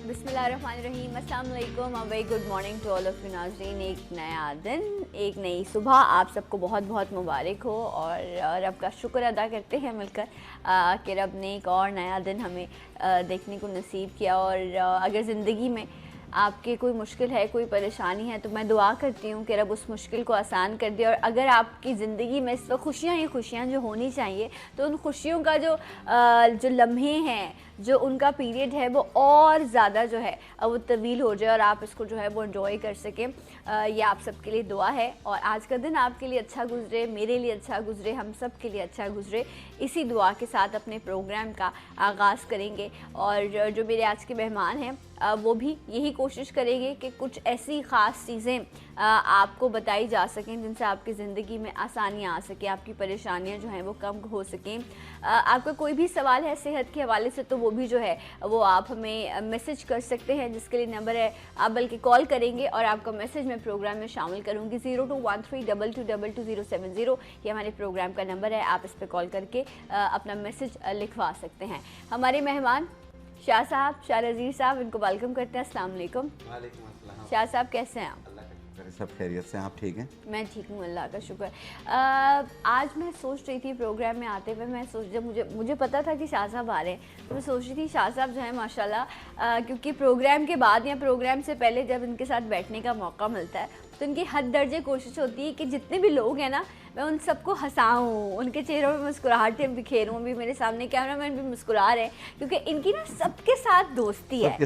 बिस्मिल्लाहिर्रहमानिर्रहीम, अस्सलाम वालेकुम, a very good morning to all of you नाज़रीन। एक नया दिन, एक नई सुबह आप सबको बहुत बहुत मुबारक हो और रब का शुक्र अदा करते हैं मिलकर कि रब ने एक और नया दिन हमें देखने को नसीब किया। और अगर ज़िंदगी में आपके कोई मुश्किल है, कोई परेशानी है, तो मैं दुआ करती हूँ कि रब उस मुश्किल को आसान कर दे। और अगर आपकी ज़िंदगी में इस वक्त खुशियाँ ही खुशियाँ जो होनी चाहिए, तो उन खुशियों का जो लम्हे हैं, जो उनका पीरियड है, वो और ज़्यादा जो है वो तवील हो जाए और आप इसको जो है वो एंजॉय कर सकें। ये आप सबके लिए दुआ है। और आज का दिन आपके लिए अच्छा गुजरे, मेरे लिए अच्छा गुजरे, हम सब के लिए अच्छा गुजरे। इसी दुआ के साथ अपने प्रोग्राम का आगाज़ करेंगे। और जो मेरे आज के मेहमान हैं वो भी यही कोशिश करेंगे कि कुछ ऐसी ख़ास चीज़ें आपको बताई जा सकें जिनसे आपकी ज़िंदगी में आसानियाँ आ सकें, आपकी परेशानियाँ जो हैं वो कम हो सकें। आपका कोई भी सवाल है सेहत के हवाले से, तो वो भी जो है वो आप हमें मैसेज कर सकते हैं, जिसके लिए नंबर है, आप बल्कि कॉल करेंगे और आपका मैसेज मैं प्रोग्राम में शामिल करूँगी। 0213222270 ये हमारे प्रोग्राम का नंबर है, आप इस पर कॉल करके अपना मैसेज लिखवा सकते हैं। हमारे मेहमान शाह साहब, शाह रज़ीर साहब, इनको वेलकम करते हैं। अस्सलाम वालेकुम। वालेकुम अस्सलाम। शाह साहब कैसे हैं आप? अल्लाह का शुक्र है, सब खैरियत से। आप ठीक हैं? मैं ठीक हूँ, अल्लाह का शुक्र। आज मैं सोच रही थी प्रोग्राम में आते हुए, मैं सोच जब मुझे पता था कि शाह साहब आ रहे हैं, तो मैं सोच रही थी शाह साहब जो है माशाल्लाह, क्योंकि प्रोग्राम के बाद या प्रोग्राम से पहले जब इनके साथ बैठने का मौका मिलता है, तो इनकी हद दर्जे कोशिश होती है कि जितने भी लोग हैं ना, मैं उन सबको हंसाऊँ, उनके चेहरों में मुस्कुराहटें बिखेरूँ। अभी मेरे सामने कैमरामैन भी मुस्कुरा रहे हैं, क्योंकि इनकी ना सबके साथ दोस्ती है।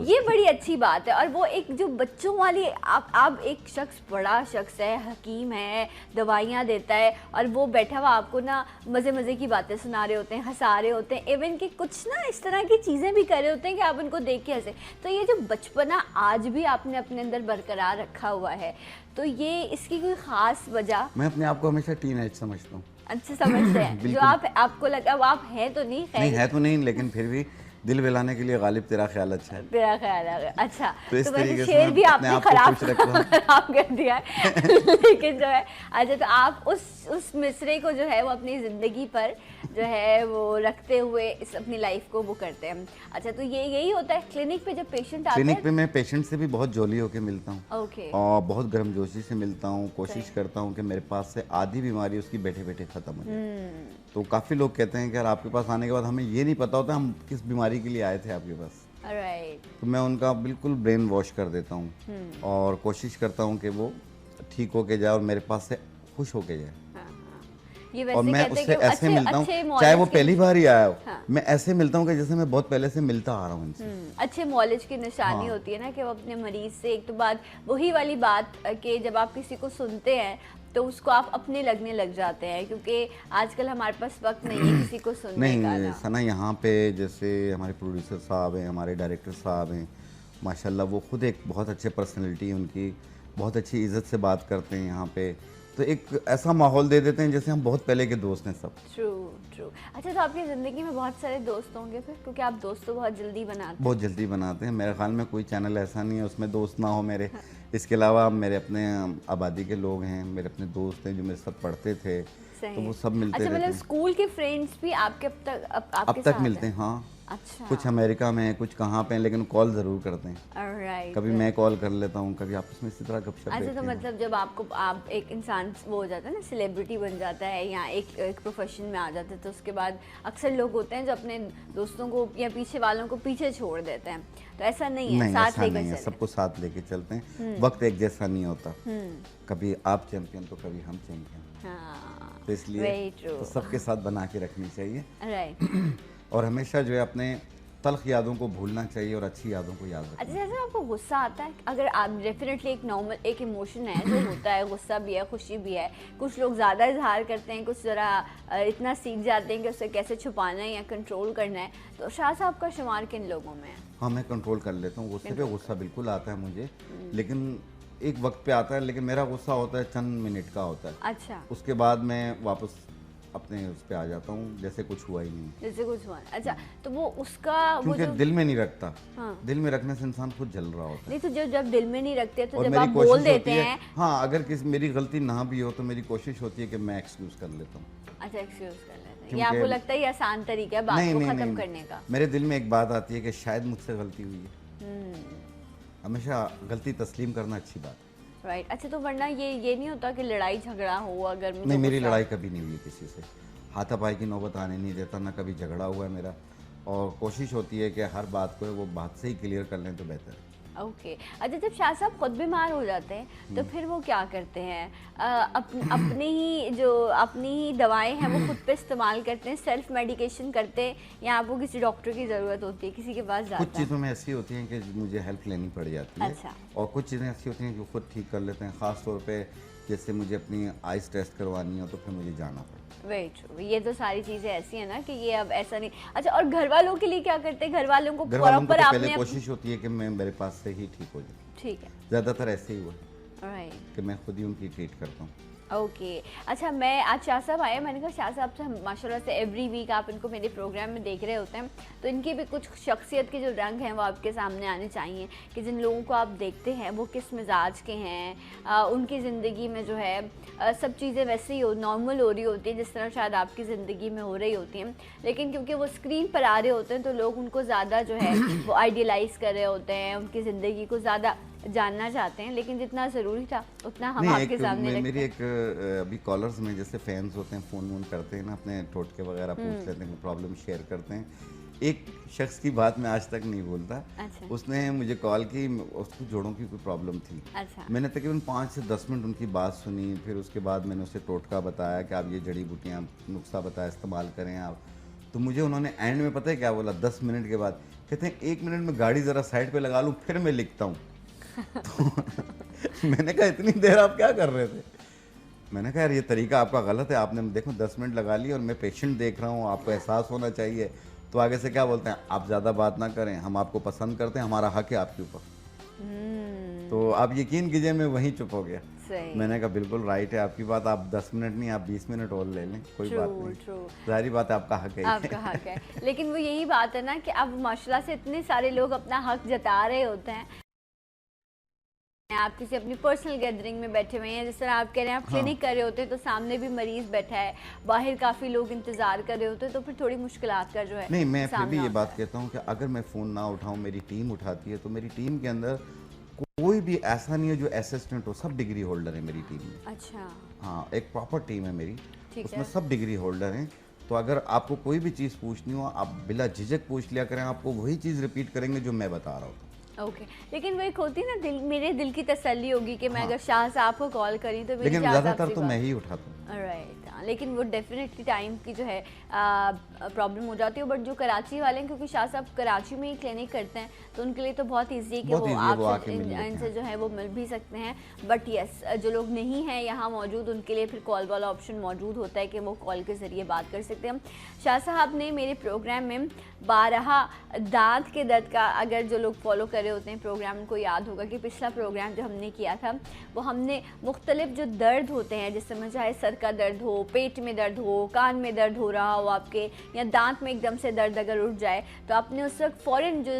ये बड़ी अच्छी बात है। और वो एक जो बच्चों वाली, आप एक शख्स, बड़ा शख्स है, हकीम है, दवाइयाँ देता है, और वो बैठा हुआ आपको ना मज़े मज़े की बातें सुना रहे होते हैं, हंसा रहे होते हैं, इवन कि कुछ ना इस तरह की चीज़ें भी कर रहे होते हैं कि आप उनको देख के हंसे। तो ये जो बचपना आज भी आपने अपने अंदर बरकरार रखा हुआ है, तो ये इसकी कोई ख़ास वजह? मैं अपने आप को हमेशा टीनएज समझता हूँ। अच्छा समझते हैं जो आपको लगा आप हैं तो नहीं? नहीं है तो नहीं, लेकिन फिर भी दिल बहलाने के लिए गालिब तेरा ख्याल अच्छा है। तेरा ख्याल है अच्छा। तो इस तरीके से शेर भी आपने खराब कर दिया है लेकिन जो है, अच्छा, तो आप उस मिसरे को जो है वो अपनी ज़िंदगी पर जो है वो रखते हुए इस अपनी लाइफ को वो करते हैं। अच्छा, तो ये यही होता है क्लिनिक पे जब पेशेंट आते हैं? क्लिनिक पे मैं पेशेंट से भी बहुत जोली होकर मिलता हूँ। ओके। और बहुत गर्मजोशी से मिलता हूँ। कोशिश करता हूँ कि मेरे पास से आधी बीमारी उसकी बैठे बैठे ख़त्म हो जाए। तो काफ़ी लोग कहते हैं कि यार आपके पास आने के बाद हमें ये नहीं पता होता हम किस बीमारी के लिए आए थे आपके पास। तो मैं उनका बिल्कुल ब्रेन वॉश कर देता हूँ और कोशिश करता हूँ कि वो ठीक होके जाए और मेरे पास से खुश होके जाए। और मैं उससे ऐसे मिलता हूँ, चाहे वो पहली बार ही आया हो, मैं ऐसे मिलता हूँ कि जैसे मैं बहुत पहले से मिलता आ रहा हूँ इनसे। अच्छे मौलिज की निशानी होती है ना कि वो अपने मरीज से एक तो बात, वही वाली बात कि जब आप किसी को सुनते हैं तो उसको आप अपने लगने लग जाते हैं, क्योंकि आजकल हमारे पास वक्त नहीं है किसी को सुनने का। नहीं सना, यहाँ पे जैसे हमारे प्रोड्यूसर साहब हैं, हमारे डायरेक्टर साहब हैं, माशाल्लाह वो खुद एक बहुत अच्छे पर्सनैलिटी है उनकी, बहुत अच्छी इज़्ज़त से बात करते हैं यहाँ पे। तो एक ऐसा माहौल दे देते हैं जैसे हम बहुत पहले के दोस्त हैं सब। ट्रू। अच्छा, तो आपकी ज़िंदगी में बहुत सारे दोस्त होंगे फिर, क्योंकि आप दोस्त तो बहुत जल्दी बनाते हैं। बहुत जल्दी बनाते हैं। मेरे ख्याल में कोई चैनल ऐसा नहीं है उसमें दोस्त ना हो मेरे। इसके अलावा मेरे अपने आबादी के लोग हैं, मेरे अपने दोस्त हैं जो मेरे साथ पढ़ते थे, तो वो सब मिलते रहते हैं। मतलब स्कूल के फ्रेंड्स भी आपके अब तक मिलते हैं? हाँ। अच्छा। कुछ अमेरिका में, कुछ कहाँ पे हैं, लेकिन कॉल ज़रूर करते हैं। कभी मैं कॉल कर लेता हूँ, कभी आपस में इसी तरह गपशप। अच्छा, तो मतलब जब आप एक इंसान वो हो जाता है ना, सेलिब्रिटी बन जाता है या एक प्रोफेशन में आ जाता है, तो उसके बाद अक्सर लोग होते हैं जो अपने दोस्तों को या पीछे वालों को पीछे छोड़ देते हैं। तो ऐसा नहीं है, साथ लेके चलते हैं। सबको साथ लेके चलते हैं। वक्त एक जैसा नहीं होता, कभी आप चैंपियन तो कभी हम चैंपियन। तो इसलिए तो सबके साथ बना के रखनी चाहिए। राइट। और हमेशा जो है अपने तल्ख यादों को भूलना चाहिए और अच्छी यादों को याद रखना। अच्छा, जैसे आपको गुस्सा आता है, अगर आप डेफिनेटली एक नॉर्मल एक इमोशन है जो होता है, गुस्सा भी है, खुशी भी है। कुछ लोग ज़्यादा इजहार करते हैं, कुछ ज़रा इतना सीख जाते हैं कि उसे कैसे छुपाना है या कंट्रोल करना है। तो शाह साहब का शुमार किन लोगों में है? हाँ, मैं कंट्रोल कर लेता हूँ गुस्से पे। गुस्सा बिल्कुल आता है मुझे, लेकिन एक वक्त पे आता है। लेकिन मेरा गुस्सा होता है चंद मिनट का होता है। अच्छा। उसके बाद मैं वापस अपने उस पे आ जाता हूँ जैसे कुछ हुआ ही नहीं। जैसे कुछ हुआ। अच्छा, तो वो उसका क्योंकि दिल में नहीं रखता। दिल में ररखने से इंसान खुद जल रहा होता है। नहीं, तो जब दिल में नहीं रखते तो जब आप बोल देते हैं। हाँ, अगर किसी मेरी गलती ना भी हो तो मेरी कोशिश होती है कि मैं एक्सक्यूज कर लेता हूँ। अच्छा, एक्सक्यूज कर लेते हैं। ये आपको लगता है ये आसान तरीका है बात को खत्म करने का? मेरे दिल में एक बात आती है कि शायद मुझसे गलती हुई है। हमेशा गलती तस्लीम करना अच्छी बात है। राइट। अच्छा, तो वरना ये नहीं होता कि लड़ाई झगड़ा हो अगर मुझे नहीं, मेरी गुस्सा- लड़ाई कभी नहीं हुई किसी से, हाथापाई की नौबत आने नहीं देता, ना कभी झगड़ा हुआ है मेरा। और कोशिश होती है कि हर बात को वो बात से ही क्लियर कर लें तो बेहतर है। ओके। अच्छा, जब शाह साहब खुद बीमार हो जाते हैं तो फिर वो क्या करते हैं? अपनी ही दवाएं हैं वो खुद पे इस्तेमाल करते हैं, सेल्फ मेडिकेशन करते हैं, या आपको किसी डॉक्टर की ज़रूरत होती है, किसी के पास जाते हैं? कुछ चीज़ों में ऐसी होती हैं कि मुझे हेल्प लेनी पड़ जाती है। अच्छा। और कुछ चीज़ें ऐसी होती हैं जो खुद ठीक कर लेते हैं। ख़ास तौर पे जैसे मुझे अपनी आइज़ टेस्ट करवानी हो तो फिर मुझे जाना पड़ता है। Very true. ये तो सारी चीज़ें ऐसी हैं ना कि ये अब ऐसा नहीं। अच्छा, और घर वालों के लिए क्या करते हैं? घर वालों को घर वालों को प्रॉपर तो आपने पहले कोशिश होती है कि मैं मेरे पास से ही ठीक हो जाऊँ। ठीक है। ज़्यादातर ऐसे ही हुआ राइट। कि मैं खुद ही उनकी ट्रीट करता हूँ। ओके। अच्छा, मैं आज शाह साहब आए, मैंने कहा शाह साहब से माशाल्लाह से एवरी वीक आप इनको मेरे प्रोग्राम में देख रहे होते हैं, तो इनकी भी कुछ शख्सियत के जो रंग हैं वो आपके सामने आने चाहिए कि जिन लोगों को आप देखते हैं वो किस मिजाज के हैं, उनकी ज़िंदगी में जो है सब चीज़ें वैसे ही नॉर्मल हो रही होती हैं जिस तरह शायद आपकी ज़िंदगी में हो रही होती हैं, लेकिन क्योंकि वो स्क्रीन पर आ रहे होते हैं तो लोग उनको ज़्यादा जो है वो आइडियलाइज़ कर रहे होते हैं, उनकी ज़िंदगी को ज़्यादा जानना चाहते हैं, लेकिन जितना ज़रूरी था उतना हम आपके सामने रखते मेरी हैं। एक अभी कॉलर्स में जैसे फैंस होते हैं, फ़ोन वोन करते हैं ना, अपने टोटके वगैरह पूछ लेते हैं, प्रॉब्लम शेयर करते हैं। एक शख्स की बात मैं आज तक नहीं भूलता। अच्छा। उसने मुझे कॉल की, उसको जोड़ों की कोई प्रॉब्लम थी। अच्छा। मैंने तकरीबन 5 से 10 मिनट उनकी बात सुनी, फिर उसके बाद मैंने उसे टोटका बताया कि आप ये जड़ी बूटियाँ नुस्खा बताया इस्तेमाल करें आप। तो मुझे उन्होंने एंड में पता है क्या बोला? 10 मिनट के बाद कहते हैं 1 मिनट में गाड़ी ज़रा साइड पे लगा लूँ फिर मैं लिखता हूँ। तो मैंने कहा इतनी देर आप क्या कर रहे थे? मैंने कहा यार ये तरीका आपका गलत है, आपने देखो 10 मिनट लगा ली और मैं पेशेंट देख रहा हूँ, आपको एहसास होना चाहिए। तो आगे से क्या बोलते हैं? आप ज़्यादा बात ना करें, हम आपको पसंद करते हैं, हमारा हक है आपके ऊपर। तो आप यकीन कीजिए मैं वहीं चुप हो गया। सही। मैंने कहा बिल्कुल राइट है आपकी बात, आप 10 मिनट नहीं, आप 20 मिनट और ले लें, कोई बात नहीं। जाहिर बात है आपका हक है। आपका हक है, लेकिन वो यही बात है ना कि अब माशाल्लाह से इतने सारे लोग अपना हक जता रहे होते हैं। आप किसी अपनी पर्सनल गैदरिंग में बैठे हुए हैं, जिस तरह आप कह रहे हैं आप क्लिनिक कर रहे होते हैं तो सामने भी मरीज बैठा है, बाहर काफ़ी लोग इंतज़ार कर रहे होते हैं, तो फिर थोड़ी मुश्किलात का जो है नहीं, मैं फिर भी ये सामना बात कहता हूँ कि अगर मैं फ़ोन ना उठाऊँ, मेरी टीम उठाती है, तो मेरी टीम के अंदर कोई भी ऐसा नहीं है जो असिस्टेंट हो, सब डिग्री होल्डर है मेरी टीम में। अच्छा। हाँ, एक प्रॉपर टीम है मेरी, ठीक उसमें है। सब डिग्री होल्डर हैं। तो अगर आपको कोई भी चीज़ पूछनी हो, आप बिला झिझक पूछ लिया करें, आपको वही चीज़ रिपीट करेंगे जो मैं बता रहा हूँ। ओके। लेकिन वो एक होती है ना, मेरे दिल की तसल्ली होगी कि मैं अगर शाह साहब को कॉल करी तो मेरी लेकिन शाह साहब ज़्यादातर से तो बात- मैं ही उठाता हूँ। राइट। लेकिन वो डेफिनेटली टाइम की जो है प्रॉब्लम हो जाती है, बट जो कराची वाले हैं, क्योंकि शाह साहब कराची में ही क्लिनिक करते हैं तो उनके लिए तो बहुत ईजी है कि वो आपसे इनसे जो है वो मिल भी सकते हैं। बट यस, जो लोग नहीं हैं यहाँ मौजूद उनके लिए फिर कॉल वाला ऑप्शन मौजूद होता है कि वो कॉल के ज़रिए बात कर सकते हैं। शाह साहब ने मेरे प्रोग्राम में 12 दांत के दर्द का, अगर जो लोग फॉलो कर रहे होते हैं प्रोग्राम को याद होगा कि पिछला प्रोग्राम जो हमने किया था वो हमने मुख्तलिफ जो दर्द होते हैं, जिस समय चाहे सर का दर्द हो, पेट में दर्द हो, कान में दर्द हो रहा हो आपके, या दांत में एकदम से दर्द अगर उठ जाए तो आपने उस वक्त फ़ौरन जो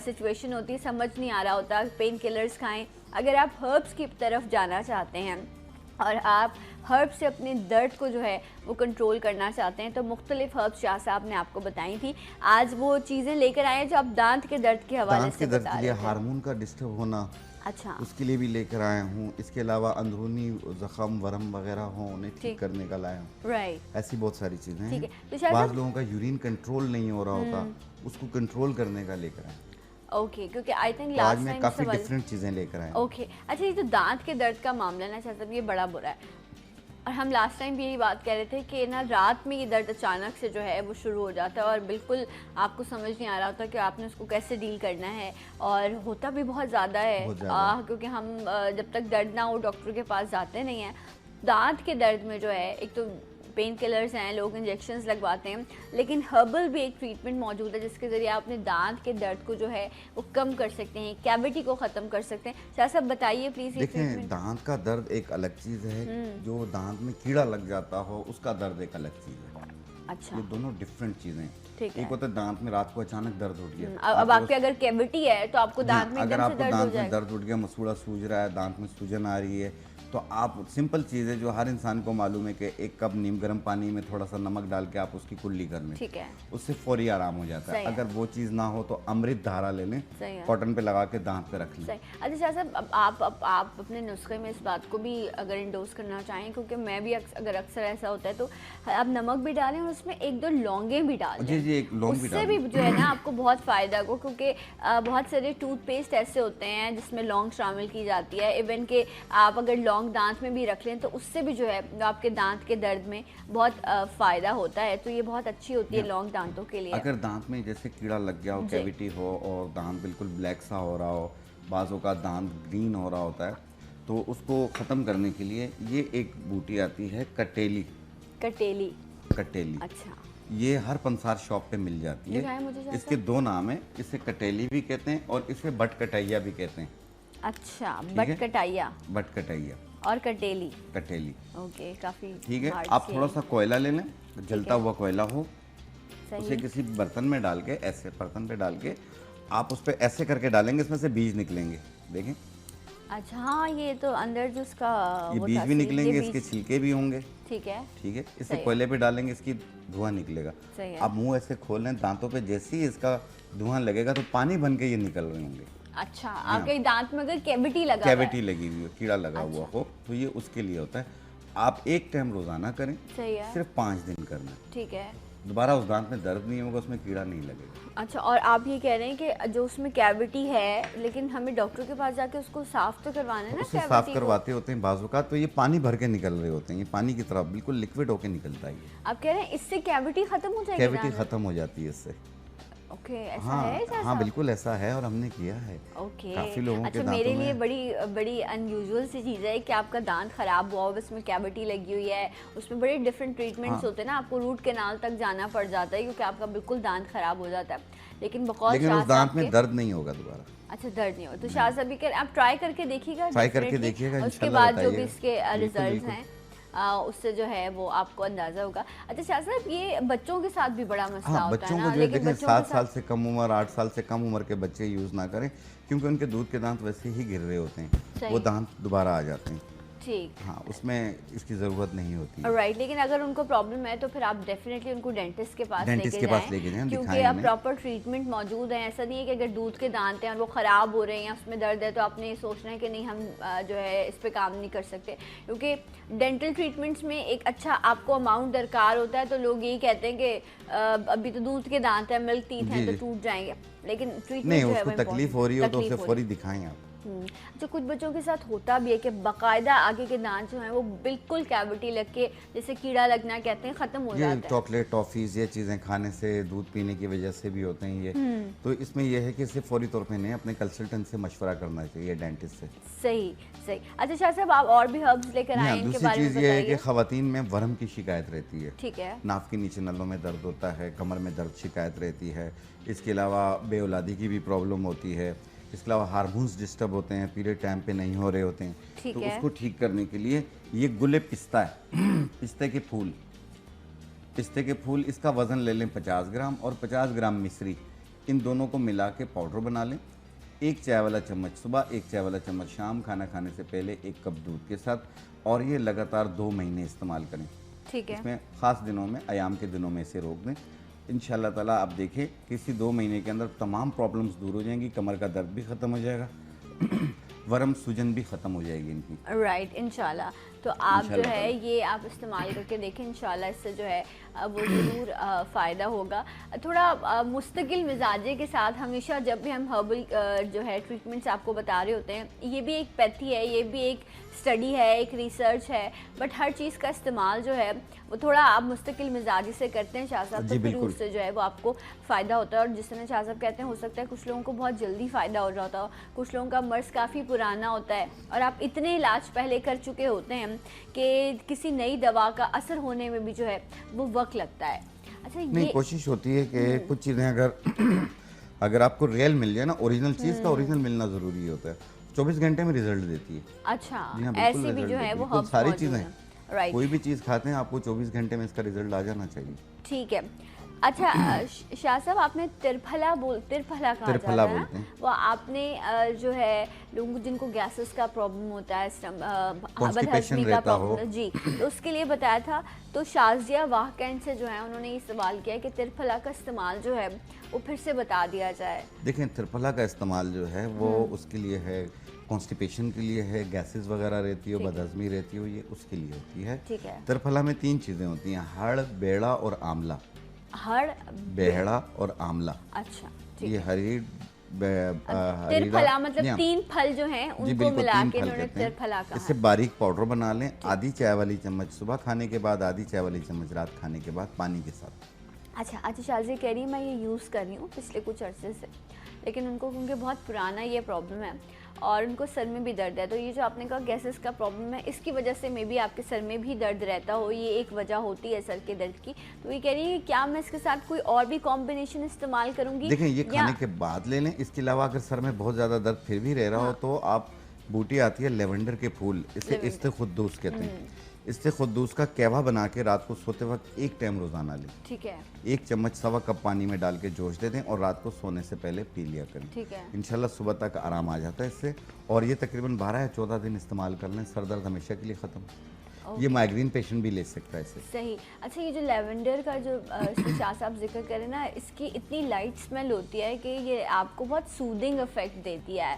सिचुएशन होती है, समझ नहीं आ रहा होता, पेन किलर्स खाएं। अगर आप हर्ब्स की तरफ जाना चाहते हैं और आप हर्ब से अपने दर्द को जो है वो कंट्रोल करना चाहते हैं तो मुख्तलिफ हर्ब्स शाह साहब ने आपको बताई थी। आज वो चीज़ें लेकर आए हैं जो आप दांत के दर्द के हवाले से दर्द बता के लिए रहे थे। हार्मोन का डिस्टर्ब होना, अच्छा। उसके लिए भी लेकर आया हूँ। इसके अलावा अंदरूनी जख्म वरम वगैरह हो उन्हें ठीक करने का लाया हूँ। राइट। ऐसी बहुत सारी चीज़ें ठीक हैं। है। तो शायद बाज़ लोगों का यूरिन कंट्रोल नहीं हो रहा होता, उसको कंट्रोल करने का लेकर आए। ओके, क्योंकि आई थिंक आज लास्ट मैं टाइम काफ़ी डिफरेंट चीज़ें लेकर आया। ओके। अच्छा, ये जो दांत के दर्द का मामला ना शाह साहब, ये बड़ा बुरा है, और हम लास्ट टाइम भी यही बात कह रहे थे कि ना रात में ये दर्द अचानक से जो है वो शुरू हो जाता है और बिल्कुल आपको समझ नहीं आ रहा होता कि आपने उसको कैसे डील करना है, और होता भी बहुत ज़्यादा है। क्योंकि हम जब तक दर्द ना हो डॉक्टर के पास जाते नहीं हैं। दांत के दर्द में जो है एक तो पेन किलर्स हैं, लोग इंजेक्शंस लगवाते हैं, लेकिन हर्बल भी एक ट्रीटमेंट मौजूद है जिसके ज़रिए आप अपने दांत के दर्द को जो है वो कम कर सकते हैं, कैविटी को ख़त्म कर सकते हैं। शाह साहब बताइए प्लीज़। देखें, दांत का दर्द एक अलग चीज़ है, जो दांत में कीड़ा लग जाता हो उसका दर्द एक अलग चीज़ है। अच्छा, ये दोनों डिफरेंट चीजें। ठीक है। एक होता है दांत में रात को अचानक दर्द उठ गया, अब आपके अगर कैविटी है तो आपको दांत में अगर एकदम से आपको दर्द हो दांत में जाएगा। दर्द उठ गया, मसूड़ा सूज रहा है, दांत में सूजन आ रही है, तो आप सिंपल चीज़ है जो हर इंसान को मालूम है कि एक कप नीम गर्म पानी में थोड़ा सा नमक डाल के आप उसकी कुल्ली कर लें, ठीक है, उससे फौरी आराम हो जाता है। अगर वो चीज़ ना हो तो अमृत धारा ले लें, कॉटन पे लगा के दांत पे रख लें। सही। अच्छा शाह साहब, अब आप अपने नुस्खे में इस बात को भी अगर इंडोज करना चाहें, क्योंकि मैं भी अगर अक्सर ऐसा होता है तो आप नमक भी डालें और उसमें 1-2 लौंगे भी डालें। जी जी, एक लौंग भी उससे भी जो है ना आपको बहुत फ़ायदा हो, क्योंकि बहुत सारे टूथपेस्ट ऐसे होते हैं जिसमें लौंग शामिल की जाती है। इवन के आप अगर लौंग दांत में भी रख लें तो उससे भी जो है आपके दांत के दर्द में बहुत फ़ायदा होता है। तो ये बहुत अच्छी होती है लौंग दांतों के लिए। अगर दांत में जैसे कीड़ा लग गया हो, कैविटी हो और दांत बिल्कुल ब्लैक सा हो रहा हो, बाजों का दांत ग्रीन हो रहा होता है, तो उसको ख़त्म करने के लिए ये एक बूटी आती है कटेली। कटेली, अच्छा, ये हर पंसार शॉप पे मिल जाती है। इसके 2 नाम है, इसे कटेली भी कहते हैं और इसे बटकटैया भी कहते हैं। अच्छा, बटकटैया और कटेली। ओके, काफी ठीक है। आप थोड़ा सा कोयला ले लें, जलता हुआ कोयला हो, उसे किसी बर्तन में डाल के, ऐसे बर्तन पे डाल के आप उस पर ऐसे करके डालेंगे, इसमें से बीज निकलेंगे, देखें। अच्छा, हाँ, ये तो अंदर जो इसका ये बीज भी निकलेंगे, इसके छिलके भी होंगे। ठीक है, इसे कोयले पे डालेंगे, इसकी धुआं निकलेगा। आप मुंह ऐसे खोल लें, दांतों पे जैसे ही इसका धुआं लगेगा तो पानी बन के ये निकल रहे होंगे। अच्छा, आपके दांत में अगर कैविटी लगी हुई हो, कीड़ा लगा हुआ हो, तो ये उसके लिए होता है। आप एक टाइम रोजाना करें, सिर्फ 5 दिन करना है। ठीक है, दोबारा उस दांत में दर्द नहीं होगा, उसमें कीड़ा नहीं लगेगा। अच्छा, और आप ये कह रहे हैं कि जो उसमें कैविटी है, लेकिन हमें डॉक्टर के पास जाके उसको साफ तो करवाना है ना? उसे साफ करवाते होते हैं बाजू का, तो ये पानी भर के निकल रहे होते हैं, ये पानी की तरह बिल्कुल लिक्विड होके निकलता है। आप कह रहे हैं इससे कैविटी खत्म हो जाएगी? कैविटी खत्म हो जाती है इससे। ओके, ऐसा है? हाँ, बिल्कुल ऐसा है और हमने किया है। ओके, काफी लोगों के दांतों में। मेरे लिए बड़ी अनयूजुअल सी चीज़ है कि आपका दांत खराब हुआ हो, उसमें कैविटी लगी हुई है, उसमें बड़े डिफरेंट ट्रीटमेंट्स होते हैं ना, आपको रूट कैनाल तक जाना पड़ जाता है क्योंकि आपका बिल्कुल दांत खराब हो जाता है। लेकिन उस दांत में दर्द नहीं होगा दोबारा। अच्छा, दर्द नहीं होगा। तो शाह साहब भी आप ट्राई करके देखिएगा, उसके बाद जो भी इसके रिजल्ट हैं उससे जो है वो आपको अंदाजा होगा। अच्छा शाह साहब, ये बच्चों के साथ भी बड़ा मसला होता है ना? बच्चों को जो देखें, 7 साल से कम उम्र, 8 साल से कम उम्र के बच्चे यूज ना करें, क्योंकि उनके दूध के दांत वैसे ही गिर रहे होते हैं, वो दांत दोबारा आ जाते हैं। ठीक, हाँ, उसमें इसकी जरूरत नहीं होती है। राइट, लेकिन अगर उनको प्रॉब्लम है तो फिर आप डेफिनेटली उनको डेंटिस्ट के पास लेके जाएं, क्योंकि अब प्रॉपर ट्रीटमेंट मौजूद है। ऐसा नहीं है कि अगर दूध के दांत हैं और वो ख़राब हो रहे हैं या उसमें दर्द है तो आपने ये सोचना है कि नहीं, हम जो है इस पर काम नहीं कर सकते, क्योंकि डेंटल ट्रीटमेंट्स में एक अच्छा आपको अमाउंट दरकार होता है। तो लोग यही कहते हैं कि अभी तो दूध के दांत हैं, मिल्क टीथ हैं तो टूट जाएंगे, लेकिन ट्रीटमेंट जो है वो तकलीफ हो रही हो तो उसे फौरी दिखाएं आप। अच्छा, कुछ बच्चों के साथ होता भी है कि बाकायदा आगे के दांत जो हैं वो बिल्कुल कैविटी लग के, जैसे कीड़ा लगना कहते हैं, खत्म हो जाता है। चॉकलेट, टॉफीज, ये चीजें खाने से, दूध पीने की वजह से भी होते हैं ये। तो इसमें यह है कि इसे फौरी तौर पे नहीं, अपने कंसल्टेंट से मशवरा करना चाहिए, डेंटिस्ट से। सही। अच्छा शाह साहब, आप और भी हर्ब्स लेकर आए हैं इनके बारे में बताइए। दूसरी चीज ये है कि खवातीन में वर्म की शिकायत रहती है। ठीक है, नाक के नीचे नलों में दर्द होता है, कमर में दर्द शिकायत रहती है, इसके अलावा बेऔलादी की भी प्रॉब्लम होती है, इसके अलावा हार्मोन्स डिस्टर्ब होते हैं, पीरियड टाइम पे नहीं हो रहे होते हैं, तो उसको ठीक करने के लिए ये गुले पिस्ता है, पिस्ते के फूल, इसका वज़न ले लें 50 ग्राम और 50 ग्राम मिश्री, इन दोनों को मिला के पाउडर बना लें। 1 चाय वाला चम्मच सुबह, 1 चाय वाला चम्मच शाम, खाना खाने से पहले 1 कप दूध के साथ, और ये लगातार 2 महीने इस्तेमाल करें। ठीक है, इसमें ख़ास दिनों में, अयाम के दिनों में इसे रोक दें। इंशाल्लाह ताला आप देखें किसी 2 महीने के अंदर तमाम प्रॉब्लम्स दूर हो जाएंगी, कमर का दर्द भी ख़त्म हो जाएगा, वर्म सूजन भी ख़त्म हो जाएगी इनकी। राइट, इंशाल्लाह। तो आप जो है ये आप इस्तेमाल करके देखें, इंशाल्लाह इससे जो है वो ज़रूर फ़ायदा होगा। थोड़ा मुस्तकिल मिजाजे के साथ हमेशा जब भी हम हर्बल जो है ट्रीटमेंट्स आपको बता रहे होते हैं, ये भी एक पैथी है, ये भी एक स्टडी है, एक रिसर्च है, बट हर चीज़ का इस्तेमाल जो है वो थोड़ा आप मुस्तकिल मिजाजी से करते हैं शाह साहब, तो फिर उससे जो है वो आपको फ़ायदा होता है। और जिस तरह शाह साहब कहते हैं, हो सकता है कुछ लोगों को बहुत जल्दी फ़ायदा हो जाता हो, कुछ लोगों का मर्ज़ काफ़ी पुराना होता है और आप इतने इलाज पहले कर चुके होते हैं कि किसी नई दवा का असर होने में भी जो है वो वक्त लगता है। अच्छा, नहीं, कोशिश होती है कि कुछ चीज़ें अगर आपको रियल मिल जाए ना, ओरिजिनल चीज़ का ओरिजिनल मिलना ज़रूरी होता है, 24 घंटे में रिजल्ट देती है। अच्छा, ऐसी भी जो है वो सारी चीज़ें, कोई भी चीज़ खाते हैं आपको 24 घंटे में इसका रिजल्ट आ जाना चाहिए। ठीक है। अच्छा, शाह साहब आपने तिरफला कहा त्रिफला जाता है बोलते हैं। वो आपने जो है लोगों जिनको गैसेस का प्रॉब्लम होता है, कॉन्स्टिपेशन बदहजमी का रहता हो। प्रॉब्लम जी, तो उसके लिए बताया था। तो शाजिया वाहकैंड से जो है उन्होंने ये सवाल किया कि तिरफला का इस्तेमाल जो है वो फिर से बता दिया जाए। देखें, त्रिफला का इस्तेमाल जो है वो उसके लिए है, कॉन्स्टिपेशन के लिए है, गैसेस वगैरह रहती हो, ठीक है। बदहजमी रहती हो, ये उसके लिए होती है। ठीक है। त्रिफला में 3 चीज़ें होती हैं, हड़, बेड़ा और आंवला। हड़, बेहड़ा और आंवला, अच्छा ठीक ये है। तिरफला मतलब हरीरा 3 फल जो हैं जी उनको बिल्कुल, मिला 3 के फल इन्होंने कहते हैं। तिरफला कहा इससे है। बारीक पाउडर बना लें, आधी चाय वाली चम्मच सुबह खाने के बाद, आधी चाय वाली चम्मच रात खाने के बाद पानी के साथ। अच्छा, शाजी कह रही है मैं ये यूज़ कर रही हूँ पिछले कुछ अरसे से, लेकिन उनको क्योंकि बहुत पुराना ये प्रॉब्लम है और उनको सर में भी दर्द है, तो ये जो आपने कहा गैसेस का प्रॉब्लम है, इसकी वजह से मे बी आपके सर में भी दर्द रहता हो, ये एक वजह होती है सर के दर्द की। तो ये कह रही है क्या मैं इसके साथ कोई और भी कॉम्बिनेशन इस्तेमाल करूँगी? देखें, ये खाने के बाद ले लें। इसके अलावा अगर सर में बहुत ज़्यादा दर्द फिर भी रह रहा हो तो आप, बूटी आती है लेवेंडर के फूल, इसे इस्तेखुद्दूस कहते हैं। इस्तेखुद्दूस का कहवा बना के रात को सोते वक्त 1 टाइम रोज़ाना लें। ठीक है। 1 चम्मच सवा कप पानी में डाल के जोश दे दें और रात को सोने से पहले पी लिया करें। ठीक है। इंशाल्लाह सुबह तक आराम आ जाता है इससे। और ये तकरीबन 12 या 14 दिन इस्तेमाल कर लें, सर दर्द हमेशा के लिए ख़त्म। ये माइग्रेन पेशेंट भी ले सकता है इसे। सही। अच्छा, ये जो लेवेंडर का जो इसमें शाह साहब जिक्र करें ना, इसकी इतनी लाइट स्मेल होती है कि ये आपको बहुत सूदिंग इफेक्ट देती है,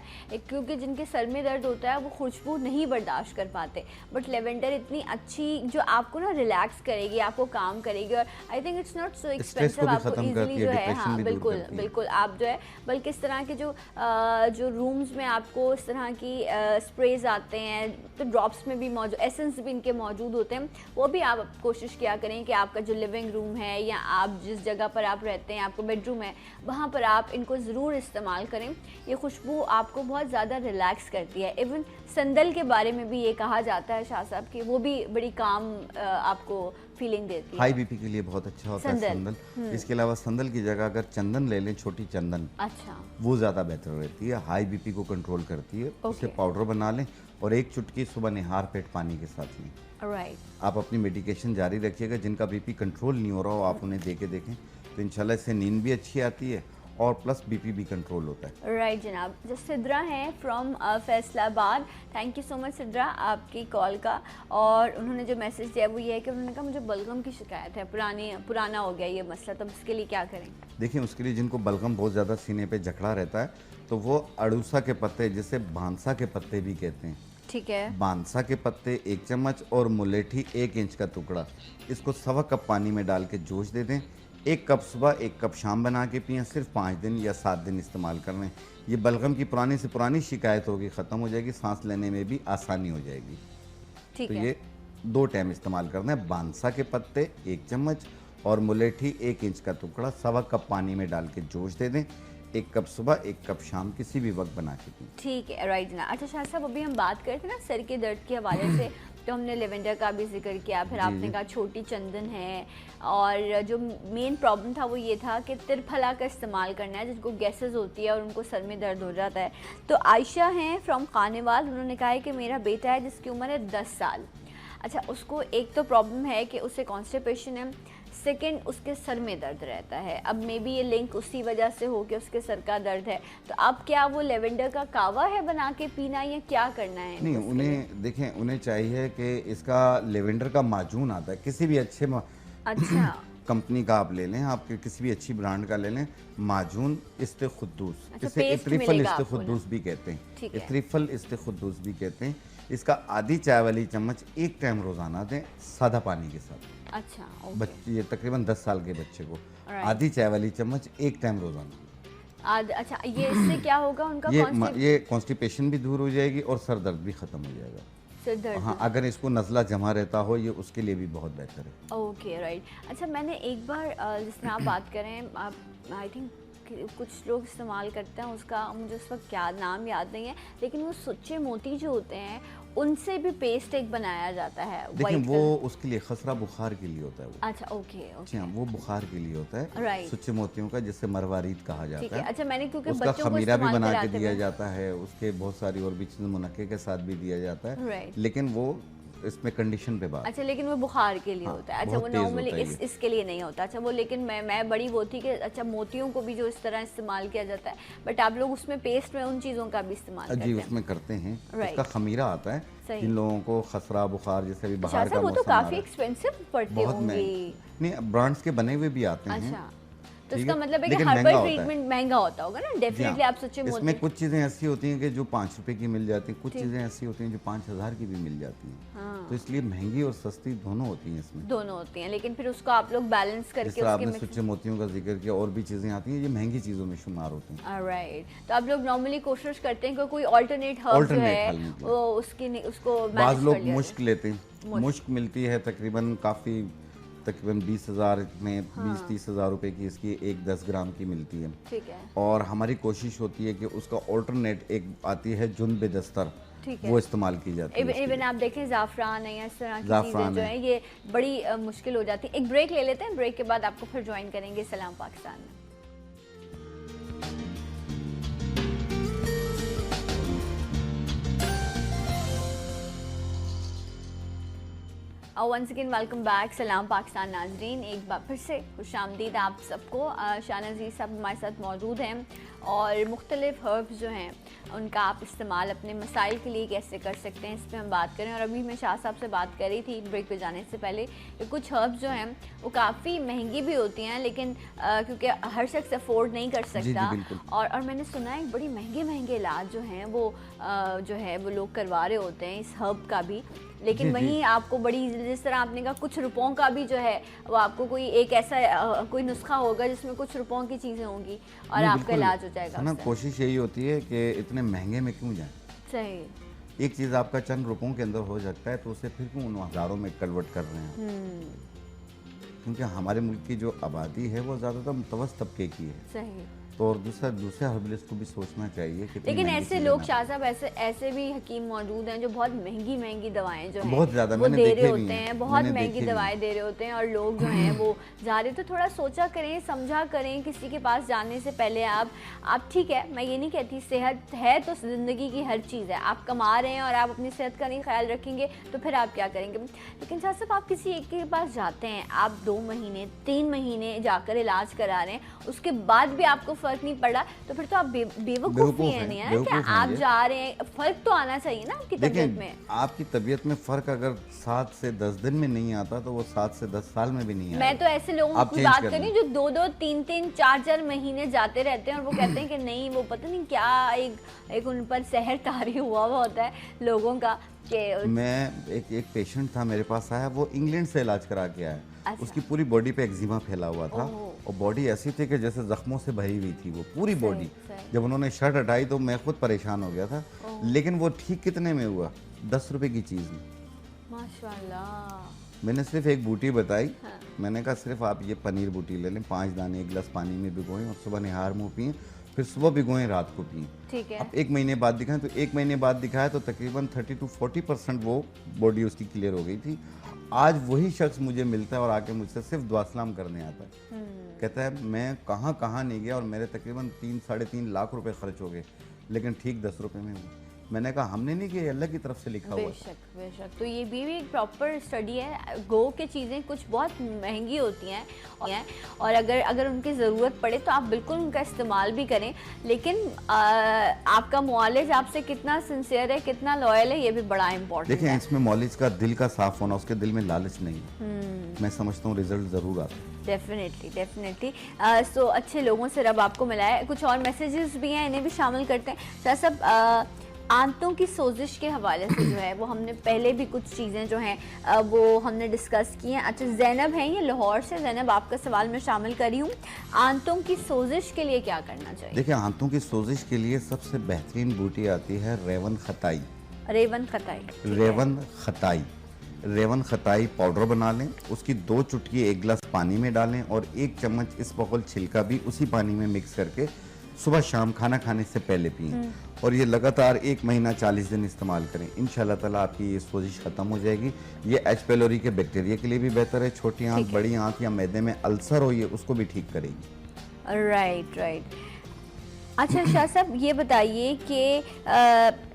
क्योंकि जिनके सर में दर्द होता है वो खुशबू नहीं बर्दाश्त कर पाते, बट लेवेंडर इतनी अच्छी जो आपको ना रिलैक्स करेगी, आपको काम करेगी, और I think it's not so expensive, आपको इजीली जो है, हाँ बिल्कुल बिल्कुल, आप जो है बल्कि इस तरह के जो रूम्स में आपको इस तरह की स्प्रेज आते हैं, तो ड्रॉप्स में भी मौजूद, एसेंस भी इनके मौजूद होते हैं, वो भी आप कोशिश किया करें कि आपका जो लिविंग रूम है या आप जिस जगह पर आप रहते हैं, आपको बेडरूम है, वहाँ पर आप इनको ज़रूर इस्तेमाल करें। ये खुशबू आपको बहुत ज़्यादा रिलैक्स करती है। इवन संदल के बारे में भी ये कहा जाता है शाह साहब कि वो भी बड़ी काम आपको फीलिंग देती है। हाई बीपी के लिए बहुत अच्छा होता है संदल। इसके अलावा संदल की जगह अगर चंदन ले लें, छोटी चंदन, अच्छा, वो ज़्यादा बेहतर रहती है, हाई बीपी को कंट्रोल करती है। उसे पाउडर बना लें और 1 चुटकी सुबह निहार पेट पानी के साथ लें। राइट। आप अपनी मेडिकेशन जारी रखिएगा। जिनका बीपी कंट्रोल नहीं हो रहा हो आप उन्हें दे के देखें, तो इंशाल्लाह इससे नींद भी अच्छी आती है और प्लस बीपी भी कंट्रोल होता है। राइट जनाब। जो सिद्रा हैं from Faisalabad, thank you so much Sidra आपकी कॉल का। और उन्होंने जो मैसेज दिया वो ये है कि उन्होंने कहा मुझे बलगम की शिकायत है, पुराना हो गया ये मसला, तो इसके लिए क्या करें? देखिए, उसके लिए जिनको बलगम बहुत ज़्यादा सीने पे जकड़ा रहता है, तो वो अड़ूसा के पत्ते, जिसे बांसा के पत्ते भी कहते हैं, ठीक है, बांसा के पत्ते 1 चम्मच और मुलेठी 1 इंच का टुकड़ा, इसको सवा कप पानी में डाल के जोश दे दें। 1 कप सुबह 1 कप शाम बना के पिएं। सिर्फ 5 दिन या 7 दिन इस्तेमाल कर लें। ये बलगम की पुरानी से पुरानी शिकायत होगी, ख़त्म हो जाएगी, सांस लेने में भी आसानी हो जाएगी। ठीक तो है। ये 2 टाइम इस्तेमाल करना है। बांसा के पत्ते 1 चम्मच और मुलेठी 1 इंच का टुकड़ा सवा कप पानी में डाल के जोश दे दें। 1 कप सुबह 1 कप शाम, किसी भी वक्त बना के पिएं। ठीक है, राइट ना। अच्छा शाह साहब, अभी हम बात करते थे ना सर के दर्द के हवाले से, तो हमने लेवेंडर का भी जिक्र किया, फिर आपने कहा छोटी चंदन है, और जो मेन प्रॉब्लम था वो ये था कि तिरफला का इस्तेमाल करना है जिनको गैसेस होती है और उनको सर में दर्द हो जाता है। तो आयशा हैं फ्रॉम खानेवाल, उन्होंने कहा है कि मेरा बेटा है जिसकी उम्र है 10 साल। अच्छा, उसको एक तो प्रॉब्लम है कि उसे कॉन्स्टिपेशन है, सेकंड उसके सर में दर्द रहता है। अब मे बी ये लिंक उसी वजह से हो कि उसके सर का दर्द है, तो अब क्या वो लेवेंडर का कावा है बना के पीना या क्या करना है? नहीं, उन्हें देखें, उन्हें चाहिए कि इसका लेवेंडर का माजून आता है, किसी भी अच्छे अच्छा कंपनी का आप ले लें, आपके किसी भी अच्छी ब्रांड का ले लें, माजून इस्तेखुद्दूस, अच्छा, इसे पेस्ट इत्रिफल मिलेगा इस्तेखुद्दूस भी कहते हैं। ठीक है। इत्रिफल इस्तेखुद्दूस भी कहते हैं। इसका आधी चाय वाली चम्मच 1 टाइम रोजाना दें, सादा पानी के साथ। अच्छा, ओके। बच्चे, ये तकरीबन 10 साल के बच्चे को Alright. आधी चाय वाली चम्मच 1 टाइम रोजाना। अच्छा, ये इससे क्या होगा उनका? ये कॉन्स्टिपेशन भी दूर हो जाएगी और सर दर्द भी खत्म हो जाएगा। सर दर्द, हाँ, अगर इसको नज़ला जमा रहता हो, ये उसके लिए भी बहुत बेहतर है। Okay, right. अच्छा, मैंने एक बार जिसमें आप बात करें, आप आई थिंक कुछ लोग इस्तेमाल करते हैं उसका, मुझे उस वक्त क्या नाम याद नहीं है, लेकिन वो सुच्चे मोती जो होते हैं उनसे भी पेस्ट एक बनाया जाता है। लेकिन वो उसके लिए खसरा बुखार के लिए होता है वो। अच्छा, ओके ओके। हाँ, वो बुखार के लिए होता है, राइट। सुच्चे मोतियों का, जिससे मरवारीद कहा जाता है। अच्छा, मैंने क्योंकि उसका बच्चों को खमीरा भी बना के कराते दिया हैं। जाता है, उसके बहुत सारी और भी चीज़ें मुनक्के के साथ भी दिया जाता है। राइट। लेकिन वो इसमें कंडीशन पे बात। अच्छा, लेकिन वो बुखार के लिए हाँ, होता है। अच्छा, वो नॉर्मली इसके लिए नहीं होता। अच्छा, वो लेकिन मैं बड़ी वो थी कि अच्छा मोतियों को भी जो इस तरह इस्तेमाल किया जाता है, बट आप लोग उसमें पेस्ट में उन चीज़ों का भी इस्तेमाल करते जी हैं? उसमें करते हैं। उसका खमीरा आता है, जिन लोगों को खसरा बुखार जैसे भी बाहर का वो मौसम तो काफ़ी एक्सपेंसिव पड़ते होंगे। नहीं, ब्रांड्स के बने हुए भी आते हैं। अच्छा, तो इसका मतलब है कि हर्बल ट्रीटमेंट महंगा होता होगा ना, डेफिनेटली। आप सच्चे मोती, इसमें कुछ चीज़ें ऐसी होती हैं कि जो 5 रुपए की मिल जाती हैं, कुछ चीज़ें ऐसी होती हैं जो 5,000 की भी मिल जाती हैं। हाँ। तो इसलिए महंगी और सस्ती दोनों होती हैं इसमें। दोनों होती हैं, लेकिन फिर उसको आप लोग बैलेंस करके जिस तरह आपने सच्चे मोतियों का जिक्र किया, और भी चीज़ें आती हैं, ये महंगी चीज़ों में शुमार होती हैं। राइट, तो आप लोग नॉर्मली कोशिश करते हैं कि कोई अल्टरनेट हर्ब जो है वो उसको बाज़ लोग मुश्क लेते हैं। मुश्क मिलती है तकरीबन 20,000 में, 20-30 हज़ार रुपए की इसकी 1-10 ग्राम की मिलती है। ठीक है। और हमारी कोशिश होती है कि उसका ऑल्टरनेट एक आती है जुन्ब दस्तर, वो इस्तेमाल की जाती है। इवन आप देखें ज़ाफ़रान है या इस तरह की चीज़ें जो है ये बड़ी मुश्किल हो जाती है। एक ब्रेक ले लेते हैं, ब्रेक के बाद आपको फिर ज्वाइन करेंगे सलाम पाकिस्तान में। वंस अगेन वेलकम बैक, सलाम पाकिस्तान नाजरीन। एक बार फिर से खुशामदीद आप सबको। शाह नज़ीर साहब हमारे साथ मौजूद हैं और मुख्तलिफ हर्ब्स जो हैं उनका आप इस्तेमाल अपने मसाइल के लिए कैसे कर सकते हैं, इस पर हम बात करें। और अभी मैं शाह साहब से बात कर रही थी ब्रेक पे जाने से पहले कि कुछ हर्ब्स जो हैं वो काफ़ी महंगी भी होती हैं, लेकिन क्योंकि हर शख्स अफोर्ड नहीं कर सकता। और मैंने सुना है बड़ी महंगे इलाज जो हैं वो जो है वो लोग करवा रहे होते हैं इस हर्ब का भी, लेकिन वहीं आपको बड़ी, जिस तरह आपने कहा कुछ रुपयों का भी जो है वो आपको कोई एक ऐसा कोई नुस्खा होगा जिसमें कुछ रुपयों की चीज़ें होंगी और आपका इलाज हो जाएगा ना। कोशिश यही होती है कि इतने महंगे में क्यों जाए। सही। एक चीज़ आपका चंद रुपयों के अंदर हो सकता है तो उसे फिर क्यों उन हज़ारों में कन्वर्ट कर रहे हैं। क्योंकि हमारे मुल्क की जो आबादी है वो ज़्यादातर मुतवस्सित तबके की है। सही। तो और दूसरे हर्बलिस्ट को भी सोचना चाहिए कि लेकिन ऐसे लोग शाह साहब ऐसे भी हकीम मौजूद हैं जो बहुत महंगी दवाएं जो हैं बहुत ज़्यादा वो दे रहे होते हैं, बहुत महंगी दवाएं दे रहे होते हैं। और लोग जो हैं वो जा रहे, तो थोड़ा सोचा करें, समझा करें किसी के पास जाने से पहले। आप ठीक है, मैं ये नहीं कहती, सेहत है तो ज़िंदगी की हर चीज़ है। आप कमा रहे हैं और आप अपनी सेहत का नहीं ख्याल रखेंगे तो फिर आप क्या करेंगे। लेकिन शाह साहब आप किसी एक के पास जाते हैं, आप 2 महीने 3 महीने जाकर इलाज करा रहे हैं, उसके बाद भी आपको फ़र्क नहीं पड़ा, तो फिर तो आप बेवकूफ़ी है नहीं है क्या? आप जा रहे हैं, फ़र्क तो आना चाहिए ना आपकी तबीयत में। आपकी तबीयत में फ़र्क अगर 7 से 10 दिन में नहीं आता तो वो 7 से 10 साल में भी नहीं आता। मैं तो ऐसे लोगों की बात कर रही हूँ जो 2-2, 3-3, 4-4 महीने जाते रहते हैं और वो कहते हैं कि नहीं, वो पता नहीं क्या एक उन पर सहर तारी हुआ होता है लोगों का। मैं एक पेशेंट था मेरे पास आया, वो इंग्लैंड से इलाज करा के आया। अच्छा। उसकी पूरी बॉडी पे एक्जिमा फैला हुआ था और बॉडी ऐसी थी कि जैसे जख्मों से भरी हुई थी वो पूरी बॉडी। जब उन्होंने शर्ट हटाई तो मैं खुद परेशान हो गया था। लेकिन वो ठीक कितने में हुआ? 10 रुपए की चीज़ में। माशाल्लाह। मैंने सिर्फ एक बूटी बताई। हाँ। मैंने कहा सिर्फ आप ये पनीर बूटी ले लें, 5 दाने 1 गिलास पानी में भिगोएं और सुबह निहार मुँह पिएं, फिर सुबह भिगोएं, रात को पिएं। ठीक है। अब 1 महीने बाद दिखाएं तो 1 महीने बाद दिखाया तो तकरीबन 30 to 40% वो बॉडी उसकी क्लियर हो गई थी। आज वही शख्स मुझे मिलता है और आके मुझसे सिर्फ दुआ सलाम करने आता है। कहता है मैं कहाँ नहीं गया और मेरे तकरीबन 3-3.5 लाख रुपए खर्च हो गए, लेकिन ठीक 10 रुपए में हुआ। मैंने कहा हमने नहीं किया, अल्लाह की तरफ से लिखा हुआ। बेशक। तो ये भी एक प्रॉपर स्टडी है। गो के चीज़ें कुछ बहुत महंगी होती हैं और अगर उनकी ज़रूरत पड़े तो आप बिल्कुल उनका इस्तेमाल भी करें, लेकिन आपका मुआलिज आपसे कितना सिंसियर है, कितना लॉयल है, ये भी बड़ा इंपॉर्टेंट है। देखिए, इसमें मौलिज का दिल का साफ होना, उसके दिल में लालच नहीं है। मैं समझता हूँ रिजल्ट ज़रूर आता है। डेफिनेटली। सो अच्छे लोगों से रब आपको मिला है। कुछ और मैसेजेस भी हैं, इन्हें भी शामिल करते हैं। शाह साहब, आंतों की सोजिश के हवाले से जो है वो हमने पहले भी कुछ चीज़ें जो हैं वो हमने डिस्कस की हैं। अच्छा, ज़ैनब हैं ये लाहौर से। ज़ैनब, आपका सवाल मैं शामिल करी हूँ, आंतों की सोजिश के लिए क्या करना चाहिए? देखिए, आंतों की सोजिश के लिए सबसे बेहतरीन बूटी आती है रेवन खताई पाउडर बना लें, उसकी 2 चुटकी 1 गिलास पानी में डालें और 1 चम्मच इस बगल छिलका भी उसी पानी में मिक्स करके सुबह शाम खाना खाने से पहले पिएं और ये लगातार 1 महीना 40 दिन इस्तेमाल करें। इंशाल्लाह ताला आपकी ये सोजिश ख़त्म हो जाएगी। ये एच पेलोरी के बैक्टीरिया के लिए भी बेहतर है। छोटी आंत, बड़ी आंत या मैदे में अल्सर हो, ये उसको भी ठीक करेगी। राइट। अच्छा शाह साहब, ये बताइए कि